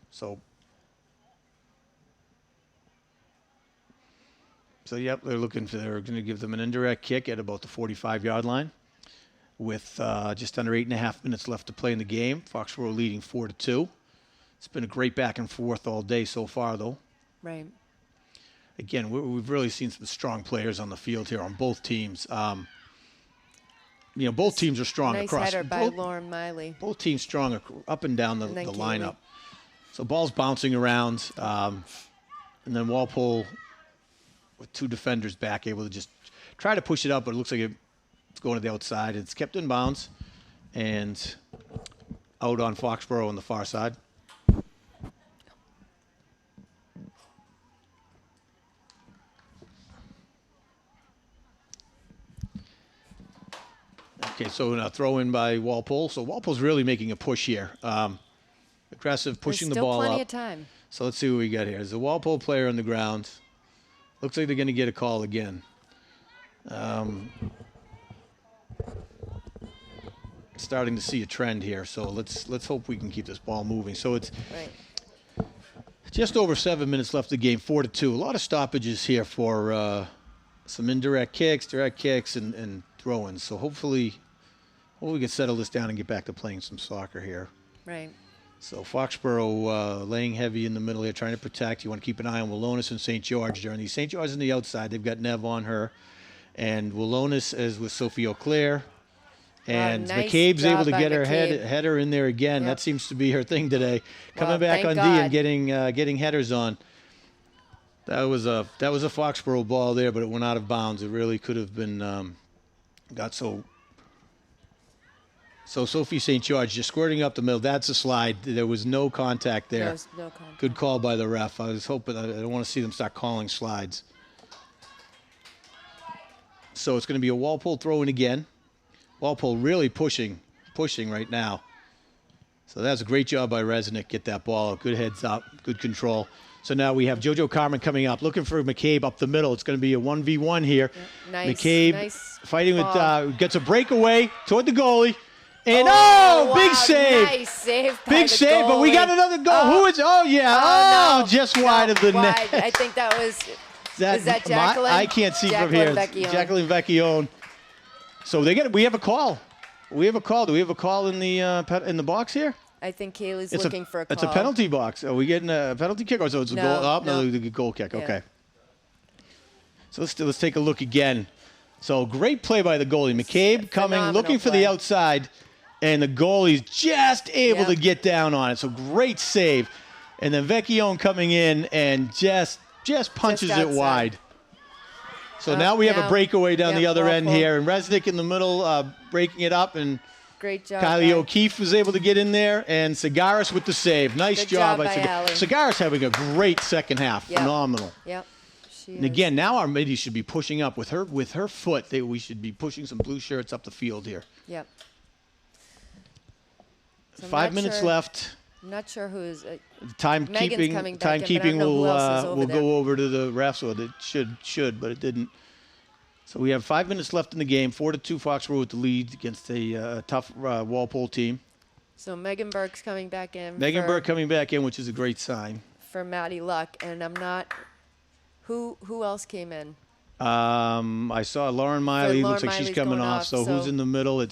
So, yep, they're going to give them an indirect kick at about the 45-yard line with just under 8.5 minutes left to play in the game. Foxborough leading 4-2. It's been a great back and forth all day so far, though. Right. Again, we've really seen some strong players on the field here on both teams. Both teams are strong across. Nice header by Lauren Miley. Both teams strong up and down the lineup. So ball's bouncing around. And then Walpole with 2 defenders back, able to just try to push it up, but it looks like it's going to the outside. It's kept in bounds and out on Foxborough on the far side. Okay, so now throw in by Walpole. So Walpole's really making a push here. Aggressive, pushing the ball up. There's still plenty of time. So let's see what we got here. There's a Walpole player on the ground. Looks like they're going to get a call again. Starting to see a trend here, so let's hope we can keep this ball moving. So it's just over 7 minutes left of the game, 4-2. A lot of stoppages here for some indirect kicks, direct kicks, and throw-ins. So hopefully we can settle this down and get back to playing some soccer here. Right. So Foxborough laying heavy in the middle here, trying to protect. You want to keep an eye on Willonis and St. George during these. St. George is on the outside. They've got Nev on her. And Willonis is with Sophie Auclair. And nice McCabe's able to job get by her McCabe. header in there again. That seems to be her thing today. Coming back on thank D God. and getting headers on. That was a Foxborough ball there, but it went out of bounds. It really could have been got so. So Sophie St. George just squirting up the middle. That's a slide. There was no contact there. There was no contact. Good call by the ref. I was hoping. I don't want to see them start calling slides. So it's going to be a Walpole throw-in again. Walpole really pushing right now. So that's a great job by Resnick. Get that ball out. Good heads up. Good control. So now we have JoJo Carmen coming up, looking for McCabe up the middle. It's going to be a 1v1 here. Yeah. Nice. McCabe Nice fighting ball. with, gets a breakaway toward the goalie. And wow, big save. Nice save by Big the save, but we goalie. got another goal. Who is? Oh, yeah. Oh, no. Just wide of the Wide. net. I think that was. Is that Jacqueline? I can't see from Jacqueline here. Vecchione. Jacqueline Vecchione. So we have a call. We have a call. Do we have a call in the box here? I think Kaylee's looking for a call. It's a penalty box. Are we getting a penalty kick, or so it's a goal? Oh, no, the goal kick. Yeah. Okay. So let's take a look again. So great play by the goalie. McCabe coming, Phenomenal looking for play. the outside, and the goalie's just able to get down on it. So great save. And then Vecchione coming in and just punches it outside. wide. So now we have a breakaway down the other end Walpole. here, and Resnick in the middle breaking it up, and Great job. Kylie by- O'Keefe was able to get in there, and Sagaris with the save. Nice Good job job by by Allie. Sagaris having a great second half. Yep. Phenomenal. Yep. And again, now our middies should be pushing up with her foot. We should be pushing some blue shirts up the field here. Yep. So I'm 5 not minutes sure- left. I'm not sure who's. Timekeeping coming back in, but I don't timekeeping know who will else is over will there. go over to the refs. Well, it should, but it didn't. So we have 5 minutes left in the game. 4-2 Foxborough with the lead against a tough Walpole team. So Megan Burke's coming back in. Megan for, Burke coming back in, which is a great sign. for Maddie Luck, and I'm not. Who else came in? I saw Lauren Miley. Lauren Looks like she's Miley's coming going off. off, So who's so- in the middle?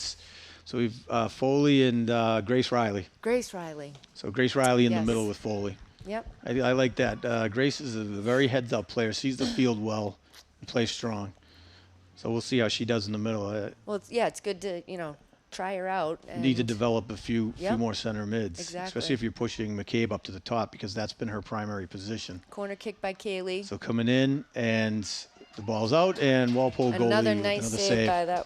So we've Foley and Grace Riley. Grace Riley. So Grace Riley in the Yes. middle with Foley. Yep. I like that. Grace is a very heads-up player. Sees the field well and plays strong. So we'll see how she does in the middle. Well, it's good to try her out. And Need to develop a few Yep. more center mids, Exactly. especially if you're pushing McCabe up to the top because that's been her primary position. Corner kick by Kaylee. So coming in and the ball's out and Walpole goalie Another with nice another save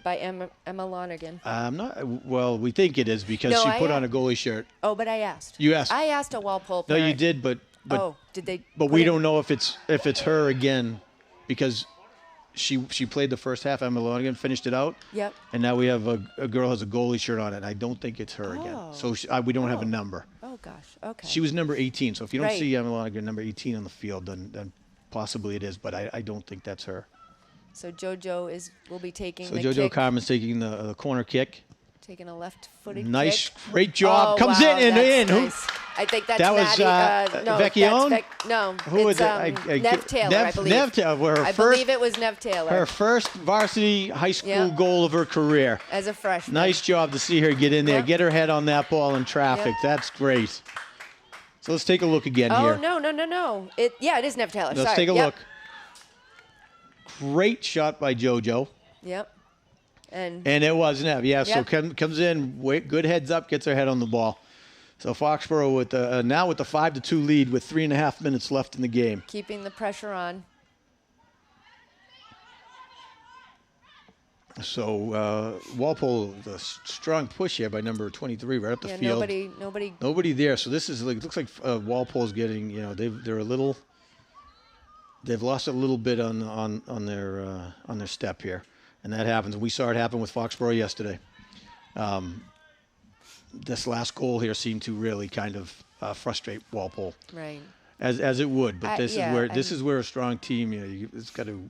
by Emma Lonergan. I'm not. Well, we think it is because No, she I put a- on a goalie shirt. Oh, but I asked. You asked. I asked a Walpole No, parent. you did, but Oh, did they? but put we it- don't know if it's her again because she played the first half. Emma Lonergan finished it out. Yep. And now we have a girl has a goalie shirt on it. And I don't think it's her again. Oh. So we don't have a Oh. number. Oh gosh. Okay. She was number 18. So if you don't Right. see Emma Lonergan number 18 on the field, then possibly it is. But I don't think that's her. So JoJo will be taking So the JoJo kick, Carmen's taking the corner kick. taking a left-footed Nice, kick. great job. Oh, Comes wow, in and that's in. Who- nice. I think that's That was, Maddie. No, Vecchione? no, Who it's was it? Nev Taylor, I believe. Nev Taylor. I believe it was Nev Taylor Her first varsity high school Yep. goal of her career. as a freshman. Nice job to see her get in there, Yep. get her head on that ball in traffic. Yep. That's great. So let's take a look again Oh here. no! It is Nev Taylor. Let's Sorry. take a Yep. look. Great shot by JoJo. Yep. And And it was Nev. Yeah, so Yep. comes in, good heads up, gets her head on the ball. So Foxborough with now with the 5-2 lead with 3.5 minutes left in the game. keeping the pressure on. So Walpole, the strong push here by number 23 right up the Yeah. field. Nobody. There. So this is looks like Walpole's getting, they're a little, they've lost a little bit on their step here, and that happens. We saw it happen with Foxborough yesterday. This last goal here seemed to really kind of frustrate Walpole, Right. as it would. But this yeah, is where a strong team, it's got to.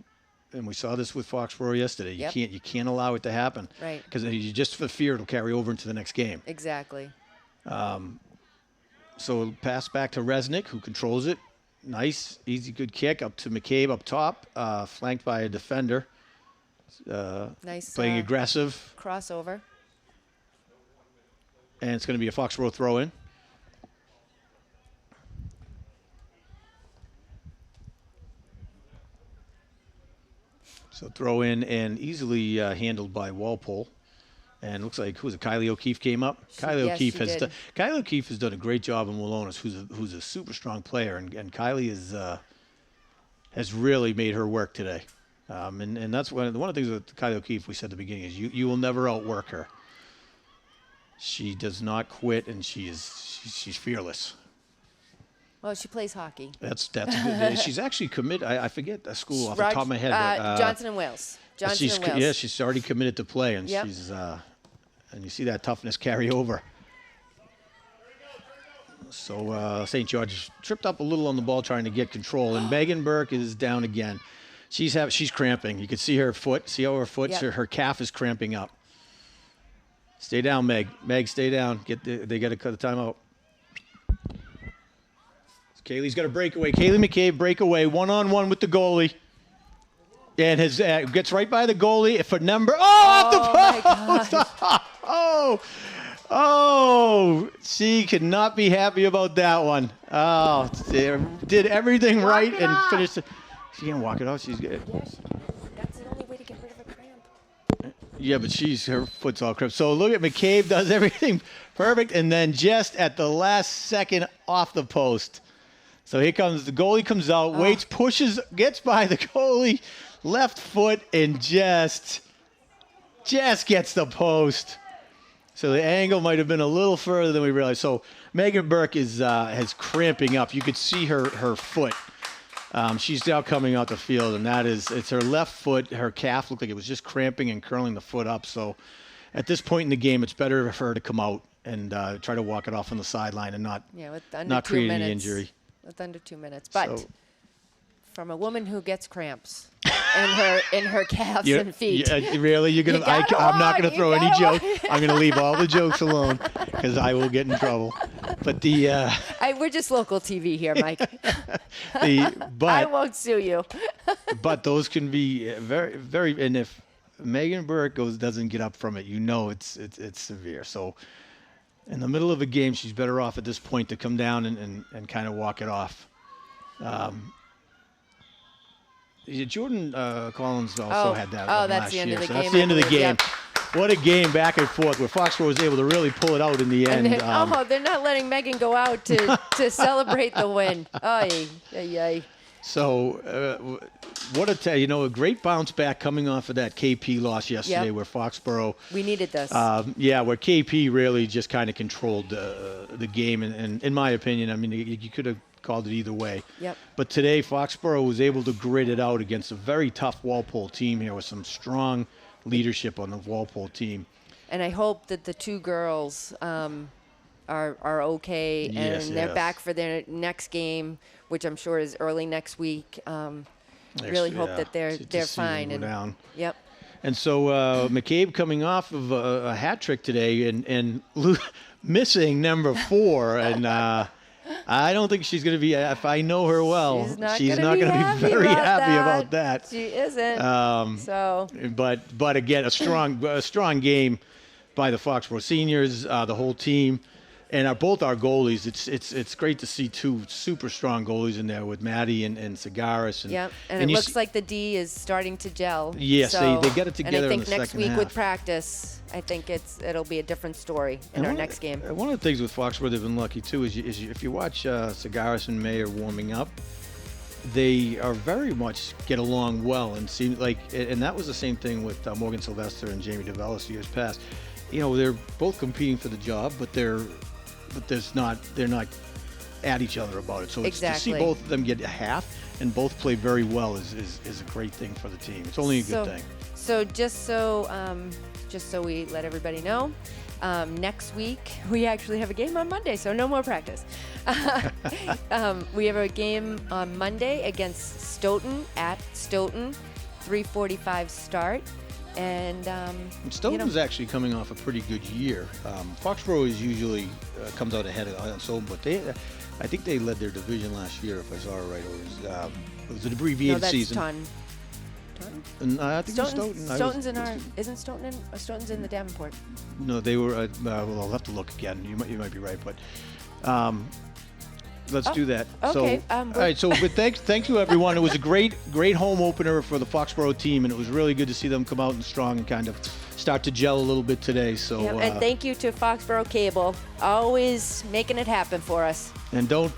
And we saw this with Foxborough yesterday. Yep. You can't allow it to happen, Right. because you just for fear it'll carry over into the next game. Exactly. So pass back to Resnick, who controls it. Nice, easy, good kick up to McCabe up top, flanked by a defender. Nice. Playing aggressive, Crossover. and it's going to be a Foxborough throw-in. So throw in and easily handled by Walpole. And looks like Kylie O'Keefe came up. Kylie yes, O'Keefe she has did. Kylie O'Keefe has done a great job in Walonis, who's a super strong player, and Kylie has really made her work today. And that's one of the things with Kylie O'Keefe we said at the beginning is you will never outwork her. She does not quit, and she's fearless. Well, she plays hockey. That's good. She's actually committed. I forget a school off the top of my head. But, Johnson and Wales. Johnson and Wales. Yeah, she's already committed to play, and Yep. she's and you see that toughness carry over. So St. George tripped up a little on the ball trying to get control, and Megan Burke is down again. She's cramping. You can see her foot. See how her foot, Yep. her calf is cramping up. Stay down, Meg. Meg, stay down. They got to cut the timeout. Kaylee's got a breakaway. Kaylee McCabe breakaway, 1-on-1 with the goalie. And gets right by the goalie for number. Off the post! Oh, she could not be happy about that one. Oh, did everything right and finished it. She can't walk it off. She's good. That's the only way to get rid of a cramp. Yeah, but her foot's all cramped. So look at McCabe does everything perfect, and then just at the last second off the post. So here comes the goalie, comes out, waits, pushes, gets by the goalie, left foot, and just gets the post. So the angle might have been a little further than we realized. So Megan Burke has cramping up. You could see her foot. She's now coming out the field, and it's her left foot. Her calf looked like it was just cramping and curling the foot up. So at this point in the game, it's better for her to come out and try to walk it off on the sideline and not with under not 2 create minutes. any injury. With under 2 minutes, but So- from a woman who gets cramps in her calves You- and feet. Really? You're gonna? You gotta I'm not gonna walk, throw you any gotta jokes. I'm gonna leave all the jokes alone because I will get in trouble. But We're just local TV here, Mike. I but won't sue you. but those can be very very. And if Megan Burke doesn't get up from it, it's severe. So in the middle of a game, she's better off at this point to come down and kind of walk it off. Jordan Collins also had that. Oh, that's last the end year, of the so game. That's the end of the I believe, game. yep. What a game back and forth where Foxborough was able to really pull it out in the end. And then, they're not letting Megan go out to celebrate the win. Ay, ay, ay. So, what a great bounce back coming off of that KP loss yesterday, Yep. where Foxborough. We needed this. Where KP really just kind of controlled the game, and in my opinion, I mean, you could have called it either way. Yep. But today, Foxborough was able to grit it out against a very tough Walpole team here with some strong leadership on the Walpole team. And I hope that the two girls are okay Yes, and they're yes. back for their next game, which I'm sure is early next week. Really hope that they're fine. Go And down. yep. And so McCabe coming off of a hat trick today and missing number 4, and I don't think she's going to be. If I know her well, She's not going to be very happy about that. She isn't. So. But again, a strong game by the Foxborough seniors, the whole team, and both our goalies. It's great to see 2 super strong goalies in there with Maddie and Sagaris. Yep, and it looks like the D is starting to gel. Yes, so, they get it together And I in think the next second week half. with practice, I think it'll be a different story in our next game. One of the things with Foxborough they've been lucky too is if you watch Sagaris and Mayer warming up, they are very much get along well and seem like, and that was the same thing with Morgan Sylvester and Jamie DeVellis years past. They're both competing for the job, but they're not at each other about it. So Exactly. to see both of them get a half and both play very well is a great thing for the team. It's only a good thing. So just so we let everybody know, next week we actually have a game on Monday, so no more practice. We have a game on Monday against Stoughton at Stoughton, 3:45 start. And Stoughton's actually coming off a pretty good year. Foxborough is usually comes out ahead on Stoughton, but I think they led their division last year, if I saw it right. It was an abbreviated season. Ton. I think Stoughton's Stoughton. isn't Stoughton's in the Davenport? No, they were. Well, I'll have to look again. You might be right, but let's do that. Okay. So, all right. So, but thank you everyone. It was a great home opener for the Foxborough team, and it was really good to see them come out and strong and kind of start to gel a little bit today. So, and thank you to Foxborough Cable, always making it happen for us. And don't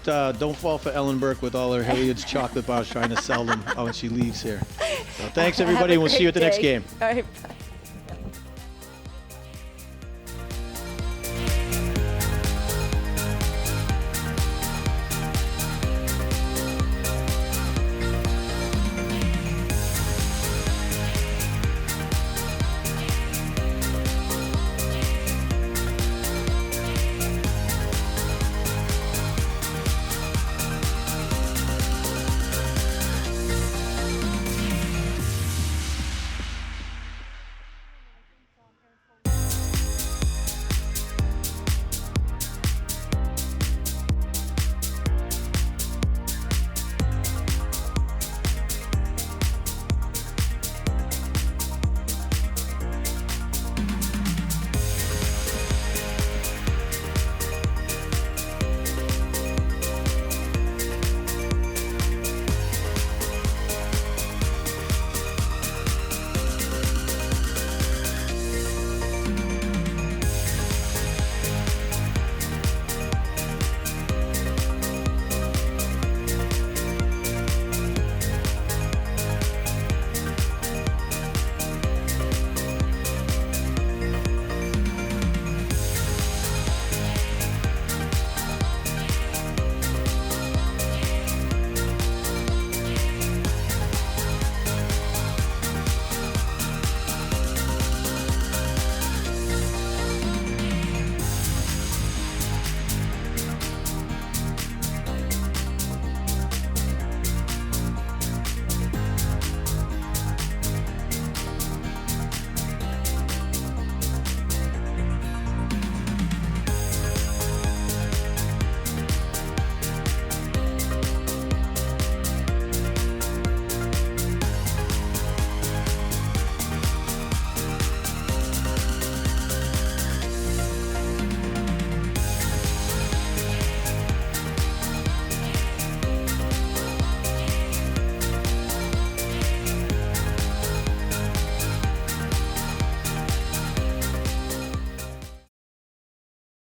fall for Ellen Burke with all her Hilliard's chocolate bars trying to sell them when she leaves here. So thanks everybody, and we'll see you at the next game. All right. Bye.